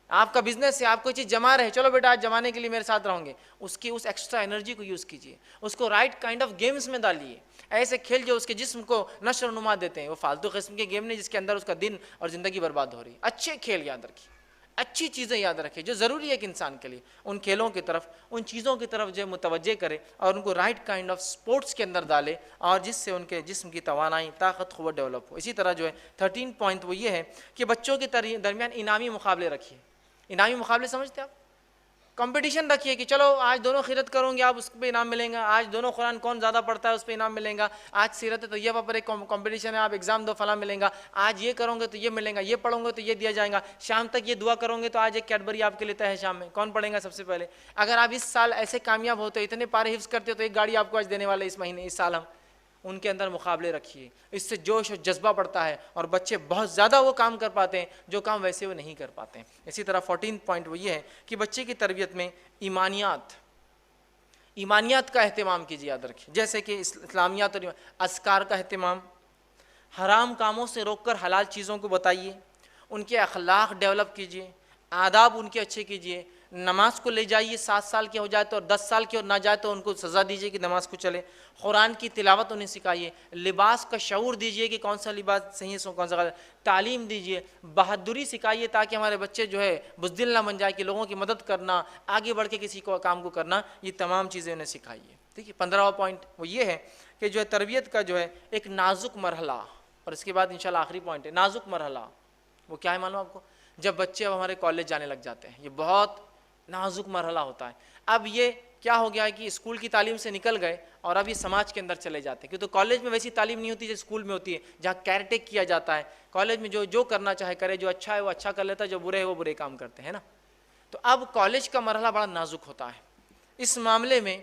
آپ کا بزنس ہے، آپ کوئی چیز جما رہے ہیں، چلو بیٹا آج جمانے کے لیے میرے ساتھ رہوں گے، اس کی اس ایکسٹرا انرجی کو یوز کیجیے، اس کو رائٹ کائنڈ آف گیمز میں ڈالیے، ایسے کھیل جو اس کے جسم کو نشو و نما دیتے ہیں۔ وہ فالتو قسم کے گیم نہیں جس کے اندر اس کا دن اور زندگی برباد ہو رہی ہے۔ اچھے کھیل یاد رکھیے، اچھی چیزیں یاد رکھیں جو ضروری ہے ایک انسان کے لیے، ان کھیلوں کی طرف، ان چیزوں کی طرف جو متوجہ کرے اور ان کو رائٹ کائنڈ آف سپورٹس کے اندر ڈالے، اور جس سے ان کے جسم کی توانائی، طاقت، قوت ڈیولپ ہو۔ اسی طرح جو ہے 13 پوائنٹ وہ یہ ہے کہ بچوں کے درمیان انعامی مقابلے رکھیے۔ انعامی مقابلے سمجھتے ہیں آپ؟ کمپٹیشن رکھیے کہ چلو آج دونوں خیرت کروں گے، آپ اس پہ انعام ملیں گا، آج دونوں قرآن کون زیادہ پڑھتا ہے اس پہ انعام ملیں گا، آج سیرت طیبہ پر ایک کمپٹیشن ہے، آپ ایگزام دو فلاں ملیں گا، آج یہ کروں گے تو یہ ملیں گا، یہ پڑھوں گے تو یہ دیا جائے گا، شام تک یہ دعا کروں گے تو آج ایک کیڈبری آپ کے لیتا ہے شام میں، کون پڑھیں گا سب سے پہلے؟ اگر آپ اس سال ایسے کامیاب ہوتے، اتنے پارے حفظ کرتے تو ایک گاڑی آپ کو آج دینے والے اس مہینے، اس سال ہم ان کے اندر مقابلے رکھیے۔ اس سے جوش اور جذبہ بڑھتا ہے اور بچے بہت زیادہ وہ کام کر پاتے ہیں جو کام ویسے وہ نہیں کر پاتے ہیں۔ اسی طرح 14 پوائنٹ وہ یہ ہے کہ بچے کی تربیت میں ایمانیات کا اہتمام کیجیے، یاد رکھیے، جیسے کہ اسلامیات اور اذکار کا اہتمام، حرام کاموں سے روک کر حلال چیزوں کو بتائیے، ان کے اخلاق ڈیولپ کیجیے، آداب ان کے اچھے کیجیے۔ نماز کو لے جائیے، 7 سال کے ہو جائے تو اور 10 سال کے اور نہ جائے تو ان کو سزا دیجیے کہ نماز کو چلے۔ قرآن کی تلاوت انہیں سکھائیے، لباس کا شعور دیجیے کہ کون سا لباس صحیح ہے کون سا غلط، تعلیم دیجیے، بہادری سکھائیے تاکہ ہمارے بچے جو ہے بزدل نہ بن جائے، کہ لوگوں کی مدد کرنا، آگے بڑھ کے کسی کو کام کو کرنا، یہ تمام چیزیں انہیں سکھائیے۔ ٹھیک ہے، 15واں پوائنٹ وہ یہ ہے کہ جو ہے تربیت کا جو ہے ایک نازک مرحلہ، اور اس کے بعد انشاءاللہ آخری پوائنٹ ہے نازک مرحلہ۔ وہ کیا ہے معلوم آپ کو؟ جب بچے اب ہمارے کالج جانے لگ جاتے ہیں، یہ بہت نازک مرحلہ ہوتا ہے۔ اب یہ کیا ہو گیا ہے کہ اسکول کی تعلیم سے نکل گئے اور اب یہ سماج کے اندر چلے جاتے ہیں، کیونکہ کالج میں ویسی تعلیم نہیں ہوتی جو اسکول میں ہوتی ہے، جہاں کیئر ٹیک کیا جاتا ہے۔ کالج میں جو کرنا چاہے کرے، جو اچھا ہے وہ اچھا کر لیتا ہے، جو برے ہے وہ برے کام کرتے ہیں نا۔ تو اب کالج کا مرحلہ بڑا نازک ہوتا ہے، اس معاملے میں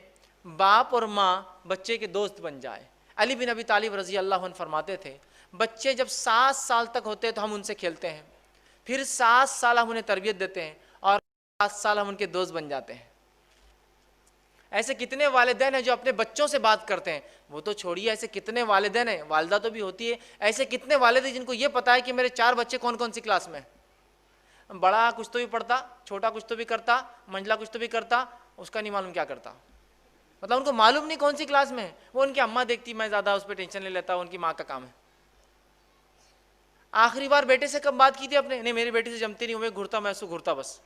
باپ اور ماں بچے کے دوست بن جائے۔ علی بن ابی طالب رضی اللہ عنہ فرماتے تھے بچے جب 7 سال تک ہوتے ہیں تو ہم ان سے کھیلتے ہیں، پھر 7 سال ہم انہیں تربیت دیتے ہیں اور 7 سال ہم ان کے دوست بن جاتے ہیں۔ ایسے کتنے والدین ہیں جو اپنے بچوں سے بات کرتے ہیں، وہ تو چھوڑیے، ایسے کتنے والدین ہیں، والدہ تو بھی ہوتی ہے، ایسے کتنے والد ہیں جن کو یہ پتا ہے کہ میرے 4 بچے کون کون سی کلاس میں ہیں، بڑا کچھ تو بھی پڑھتا، چھوٹا کچھ تو بھی کرتا، منجلا کچھ تو بھی کرتا، اس کا نہیں معلوم کیا کرتا، مطلب ان کو معلوم نہیں کون سی کلاس میں ہے، وہ ان کی اماں دیکھتی، میں زیادہ اس پہ ٹینشن نہیں لیتا، ان کی ماں کا کام ہے۔ آخری بار بیٹے سے کب بات کی تھی اپنے؟ نہیں میری بیٹی سے جمتی نہیں ہوں، میں گھرتا، میں اسے گھرتا بس۔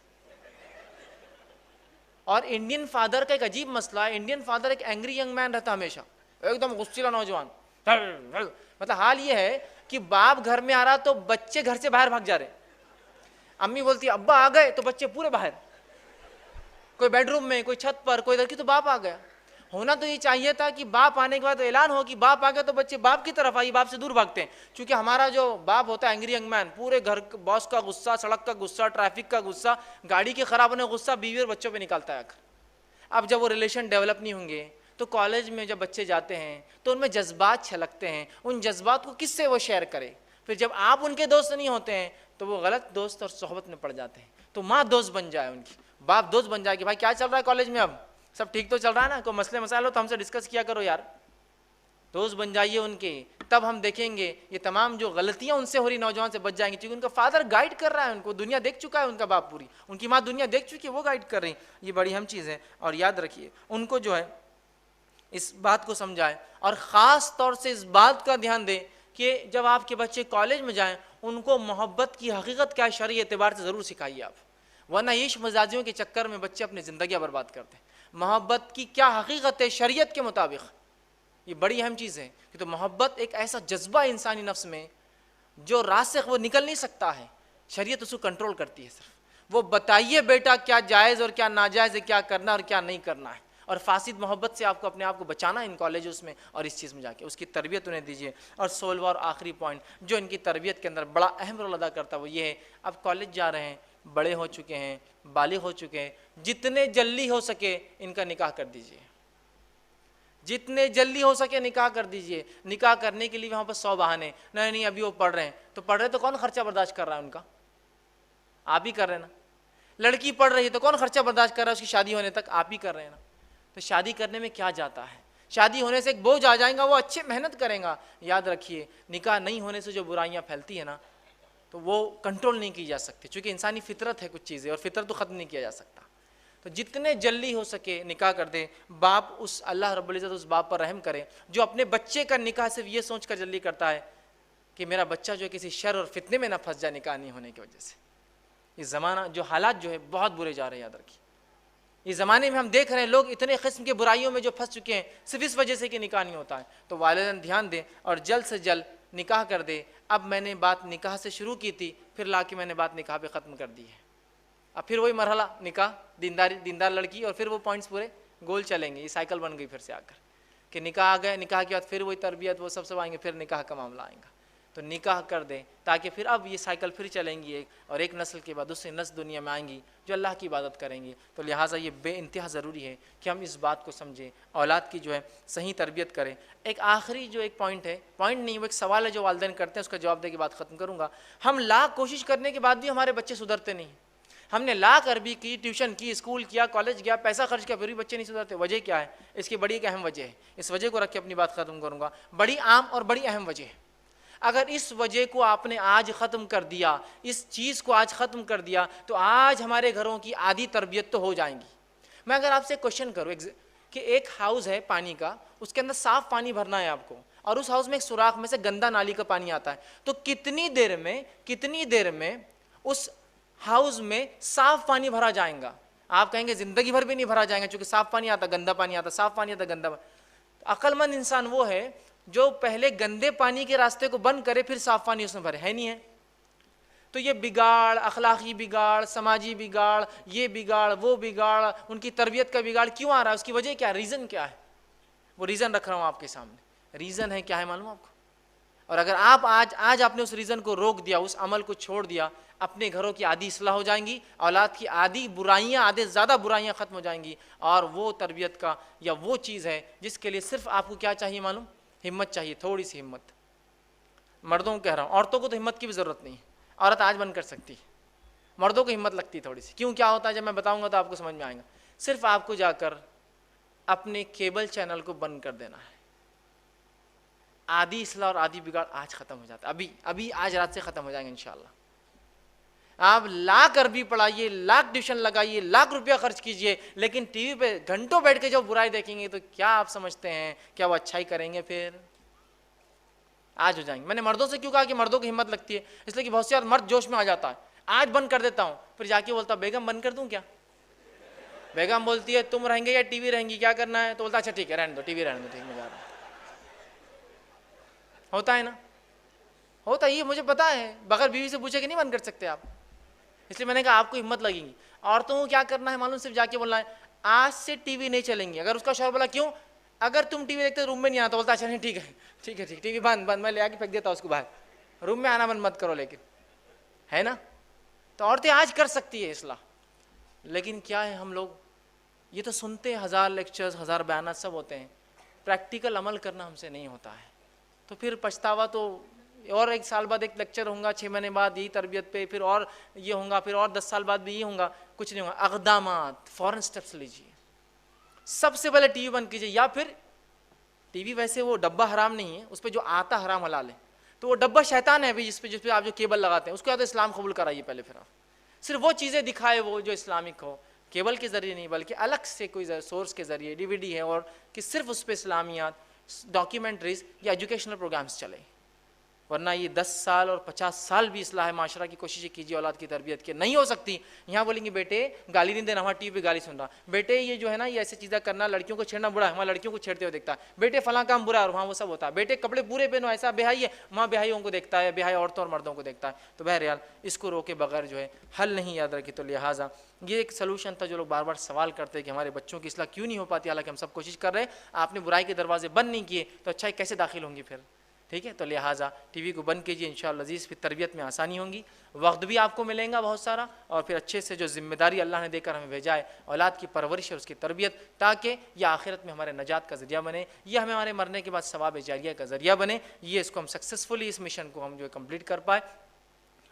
اور انڈین فادر کا ایک عجیب مسئلہ ہے، انڈین فادر ایک اینگری ینگ مین رہتا ہمیشہ، ایک دم غصیلا نوجوان، مطلب حال یہ ہے کہ باپ گھر میں آ رہا تو بچے گھر سے باہر بھاگ جا رہے، امی بولتی ہے ابا آ گئے تو بچے پورے باہر، کوئی بیڈ روم میں، کوئی چھت پر، کوئی ادھر کی، تو باپ آ گیا۔ ہونا تو یہ چاہیے تھا کہ باپ آنے کے بعد اعلان ہو کہ باپ آ گیا تو بچے باپ کی طرف آئیے، باپ سے دور بھاگتے ہیں، چونکہ ہمارا جو باپ ہوتا ہے اینگری ینگ مین، پورے گھر باس کا غصہ، سڑک کا غصہ، ٹریفک کا غصہ، گاڑی کے خراب ہونے کا غصہ بیوی اور بچوں پہ نکالتا ہے۔ اب جب وہ ریلیشن ڈیولپ نہیں ہوں گے تو کالج میں جب بچے جاتے ہیں تو ان میں جذبات چھلکتے ہیں، ان جذبات کو کس سے وہ شیئر کرے؟ پھر جب آپ ان کے دوست نہیں ہوتے ہیں تو وہ غلط دوست اور صحبت میں پڑ جاتے ہیں۔ تو ماں دوست بن جائے ان کی، باپ دوست بن جائے کہ بھائی کیا چل رہا ہے کالج میں، اب سب ٹھیک تو چل رہا ہے نا، کوئی مسئلے مسائل ہو تو ہم سے ڈسکس کیا کرو یار، دوست بن جائیے ان کے۔ تب ہم دیکھیں گے یہ تمام جو غلطیاں ان سے ہو رہی نوجوان سے بچ جائیں گے، کیونکہ ان کا فادر گائیڈ کر رہا ہے ان کو، دنیا دیکھ چکا ہے ان کا باپ پوری، ان کی ماں دنیا دیکھ چکی ہے، وہ گائیڈ کر رہی ہیں۔ یہ بڑی اہم چیز ہے، اور یاد رکھیے ان کو جو ہے اس بات کو سمجھائیں، اور خاص طور سے اس بات کا دھیان دیں کہ جب آپ کے بچے کالج میں جائیں ان کو محبت کی حقیقت کیا ہے شرعی اعتبار سے ضرور سکھائیے آپ، ورنہ عشق مزاجیوں کے چکر میں بچے اپنی زندگیاں برباد کرتے ہیں۔ محبت کی کیا حقیقت ہے شریعت کے مطابق، یہ بڑی اہم چیز ہے کہ تو محبت ایک ایسا جذبہ انسانی نفس میں جو راسخ وہ نکل نہیں سکتا ہے، شریعت اس کو کنٹرول کرتی ہے، صرف وہ بتائیے بیٹا کیا جائز اور کیا ناجائز ہے، کیا کرنا اور کیا نہیں کرنا ہے، اور فاسد محبت سے آپ کو اپنے آپ کو بچانا ہے ان کالجز میں اور اس چیز میں جا کے اس کی تربیت انہیں دیجیے۔ اور 16واں اور آخری پوائنٹ جو ان کی تربیت کے اندر بڑا اہم رول ادا کرتا ہے وہ یہ ہے، اب کالج جا رہے ہیں، بڑے ہو چکے ہیں، بالغ ہو چکے ہیں، جتنے جلدی ہو سکے ان کا نکاح کر دیجیے، جتنے جلدی ہو سکے نکاح کر دیجئے۔ نکاح کرنے کے لیے وہاں پر 100 بہانے، نہیں ابھی وہ پڑھ رہے ہیں، تو پڑھ رہے تو کون خرچہ برداشت کر رہا ہے ان کا؟ آپ ہی کر رہے ہیں نا۔ لڑکی پڑھ رہی ہے تو کون خرچہ برداشت کر رہا ہے اس کی شادی ہونے تک؟ آپ ہی کر رہے ہیں نا۔ تو شادی کرنے میں کیا جاتا ہے؟ شادی ہونے سے ایک بوجھ آ جائے گا، وہ اچھے محنت کریں گا۔ یاد رکھیے نکاح نہیں ہونے سے جو برائیاں پھیلتی ہیں نا تو وہ کنٹرول نہیں کی جا سکتی، چونکہ انسانی فطرت ہے کچھ چیزیں، اور فطرت تو ختم نہیں کیا جا سکتا۔ تو جتنے جلدی ہو سکے نکاح کر دے۔ باپ اس اللہ رب العزت اس باپ پر رحم کرے جو اپنے بچے کا نکاح صرف یہ سوچ کر جلدی کرتا ہے کہ میرا بچہ جو ہے کسی شر اور فتنے میں نہ پھنس جائے نکاح نہیں ہونے کی وجہ سے۔ یہ زمانہ جو حالات جو ہے بہت برے جا رہے ہیں، یاد رکھیے اس زمانے میں ہم دیکھ رہے ہیں لوگ اتنے قسم کے برائیوں میں جو پھنس چکے ہیں صرف اس وجہ سے کہ نکاح نہیں ہوتا ہے۔ تو والدین دھیان دیں اور جلد سے جلد نکاح کر دے۔ اب میں نے بات نکاح سے شروع کی تھی، پھر لا کے میں نے بات نکاح پہ ختم کر دی ہے۔ اب پھر وہی مرحلہ نکاح، دیندار لڑکی، اور پھر وہ پوائنٹس پورے گول چلیں گے۔ یہ سائیکل بن گئی پھر سے آ کر کہ نکاح آ گئے، نکاح کے بعد پھر وہی تربیت، وہ سب آئیں گے، پھر نکاح کا معاملہ آئے گا۔ تو نکاح کر دیں تاکہ پھر اب یہ سائیکل پھر چلیں گی، اور ایک نسل کے بعد دوسری نسل دنیا میں آئیں گی جو اللہ کی عبادت کریں گی۔ تو لہٰذا یہ بے انتہا ضروری ہے کہ ہم اس بات کو سمجھیں، اولاد کی جو ہے صحیح تربیت کریں۔ ایک آخری جو ایک پوائنٹ ہے، پوائنٹ نہیں وہ ایک سوال ہے جو والدین کرتے ہیں، اس کا جواب دے کے بات ختم کروں گا۔ ہم لاکھ کوشش کرنے کے بعد بھی ہمارے بچے سدھرتے نہیں۔ ہم نے لاکھ عربی کی، ٹیوشن کی، اسکول کیا، کالج گیا، پیسہ خرچ کیا، پھر بھی بچے نہیں سدھرتے۔ وجہ کیا ہے؟ اس کی بڑی ایک اہم وجہ ہے، اس وجہ کو رکھ کے اپنی بات ختم کروں گا۔ بڑی عام اور بڑی اہم وجہ ہے۔ اگر اس وجہ کو آپ نے آج ختم کر دیا، اس چیز کو آج ختم کر دیا، تو آج ہمارے گھروں کی آدھی تربیت تو ہو جائیں گی۔ میں اگر آپ سے کوشچن کروں کہ ایک ہاؤس ہے پانی کا، اس کے اندر صاف پانی بھرنا ہے آپ کو، اور اس ہاؤس میں ایک سوراخ میں سے گندا نالی کا پانی آتا ہے، تو کتنی دیر میں اس ہاؤس میں صاف پانی بھرا جائیں گا؟ آپ کہیں گے زندگی بھر بھی نہیں بھرا جائیں گا، چونکہ صاف پانی آتا، گندا پانی آتا، صاف پانی آتا، گندا پانی۔ عقل مند انسان وہ ہے جو پہلے گندے پانی کے راستے کو بند کرے پھر صاف پانی اس میں بھرے، ہے نہیں ہے؟ تو یہ بگاڑ، اخلاقی بگاڑ، سماجی بگاڑ، یہ بگاڑ، وہ بگاڑ، ان کی تربیت کا بگاڑ کیوں آ رہا ہے؟ اس کی وجہ کیا ہے؟ ریزن کیا ہے؟ وہ ریزن رکھ رہا ہوں آپ کے سامنے۔ ریزن ہے کیا ہے معلوم آپ کو؟ اور اگر آپ آج آپ نے اس ریزن کو روک دیا، اس عمل کو چھوڑ دیا، اپنے گھروں کی آدھی اصلاح ہو جائیں گی، اولاد کی آدھی برائیاں، آدھے زیادہ برائیاں ختم ہو جائیں گی، اور وہ تربیت کا یا وہ چیز ہے جس کے لیے صرف آپ کو کیا چاہیے معلوم؟ ہمت چاہیے، تھوڑی سی ہمت۔ مردوں کو کہہ رہا ہوں، عورتوں کو تو ہمت کی بھی ضرورت نہیں ہے، عورت آج بند کر سکتی ہے، مردوں کو ہمت لگتی ہے تھوڑی سی۔ کیوں؟ کیا ہوتا ہے جب میں بتاؤں گا تو آپ کو سمجھ میں آئے گا۔ صرف آپ کو جا کر اپنے کیبل چینل کو بند کر دینا ہے، آدھی اصلاح اور آدھی بگاڑ آج ختم ہو جاتا ہے، ابھی آج رات سے ختم ہو جائیں گے انشاءاللہ۔ آپ لاکھ عربی پڑھائیے، لاکھ ٹیوشن لگائیے، لاکھ روپیہ خرچ کیجئے، لیکن ٹی وی پہ گھنٹوں بیٹھ کے جو برائی دیکھیں گے تو کیا آپ سمجھتے ہیں کیا وہ اچھائی کریں گے؟ پھر آج ہو جائیں گے۔ میں نے مردوں سے کیوں کہا کہ مردوں کی ہمت لگتی ہے؟ اس لیے کہ بہت سے مرد جوش میں آ جاتا ہے، آج بند کر دیتا ہوں، پھر جا کے بولتا بیگم بند کر دوں کیا؟ بیگم بولتی ہے تم رہیں گے یا ٹی وی رہیں گی، کیا کرنا ہے؟ تو بولتا اچھا ٹھیک ہے رہنے دو، ٹی وی رہنے دو، ٹھیک میں جا رہا ہوں۔ ہوتا ہے نا؟ ہوتا ہے، یہ مجھے پتا ہے، بغیر بیوی سے پوچھے کہ نہیں بند کر سکتے آپ، اس لیے میں نے کہا آپ کو ہمت لگے گی۔ عورتوں کو کیا کرنا ہے معلوم؟ صرف جا کے بولنا ہے آج سے ٹی وی نہیں چلیں گی۔ اگر اس کا شوہر بولا کیوں؟ اگر تم ٹی وی دیکھتے روم میں نہیں آتا، بولتا اچھا نہیں ٹھیک ہے ٹی وی بند، میں لے آ کے پھینک دیتا ہوں اس کو باہر، روم میں آنا بند مت کرو، لیکن ہے نا؟ تو عورتیں آج کر سکتی ہے اصلاح، لیکن کیا ہے ہم لوگ یہ تو سنتے ہیں، 1000 لیکچرز، 1000 بیانات سب ہوتے ہیں، پریکٹیکل عمل کرنا ہم سے نہیں ہوتا ہے، تو پھر پچھتاوا تو اور 1 سال بعد ایک لیکچر ہوں گا، 6 مہینے بعد یہی تربیت پہ، پھر اور یہ ہوں گا، پھر اور 10 سال بعد بھی یہ ہوں گا، کچھ نہیں ہوگا۔ اقدامات، فوراً سٹیپس لیجیے، سب سے پہلے ٹی وی بند کیجیے، یا پھر ٹی وی ویسے وہ ڈبہ حرام نہیں ہے، اس پہ جو آتا حرام حلال ہے، تو وہ ڈبہ شیطان ہے بھی، جس پہ آپ جو کیبل لگاتے ہیں، اس کو یا تو اسلام قبول کرائیے پہلے، پھر آپ صرف وہ چیزیں دکھائے وہ جو اسلامک ہو، کیبل کے ذریعے نہیں بلکہ الگ سے کوئی سورس کے ذریعے ڈی وی ڈی ہے، اور کہ صرف اس پہ اسلامیات، ڈاکیومنٹریز یا ایجوکیشنل پروگرامز چلے، ورنہ یہ 10 سال اور 50 سال بھی اصلاح معاشرہ کی کوششیں کیجیے اولاد کی تربیت کے، نہیں ہو سکتی۔ یہاں بولیں گے بیٹے گالی نہیں دینا، وہاں ٹی وی پہ گالی سن رہا، بیٹے یہ جو ہے نا یہ ایسی چیزیں کرنا، لڑکیوں کو چھیڑنا برا ہے، وہاں لڑکیوں کو چھیڑتے ہوئے دیکھتا ہے، بیٹے فلاں کام برا ہے اور وہاں وہ سب ہوتا ہے، بیٹے کپڑے پورے پہنو ایسا بےحائی ہے، وہاں بےحائیوں کو دیکھتا ہے، بےحائی عورتوں اور مردوں کو دیکھتا ہے۔ تو بہرحال اس کو روکے بغیر جو ہے حل نہیں، یاد رکھے۔ تو لہٰذا یہ ایک سلوشن تھا، جو لوگ بار بار سوال کرتے ہیں کہ ہمارے بچوں کی اصلاح کیوں نہیں ہو پاتی، حالانکہ ہم سب کوشش کر رہے ہیں، آپ نے برائی کے دروازے بند نہیں کیے تو اچھائی کیسے داخل ہوں گی پھر؟ ٹھیک ہے، تو لہٰذا ٹی وی کو بند کیجیے، انشاءاللہ عزیز، پھر تربیت میں آسانی ہوں گی، وقت بھی آپ کو ملیں گا بہت سارا، اور پھر اچھے سے جو ذمہ داری اللہ نے دے کر ہمیں بھیجا ہے، اولاد کی پرورش اور اس کی تربیت، تاکہ یہ آخرت میں ہمارے نجات کا ذریعہ بنے، یہ ہمارے مرنے کے بعد ثواب جاریہ کا ذریعہ بنے، یہ اس کو ہم سکسیسفلی اس مشن کو ہم جو کمپلیٹ کر پائے۔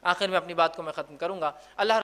آخر میں اپنی بات کو میں ختم کروں گا۔ اللہ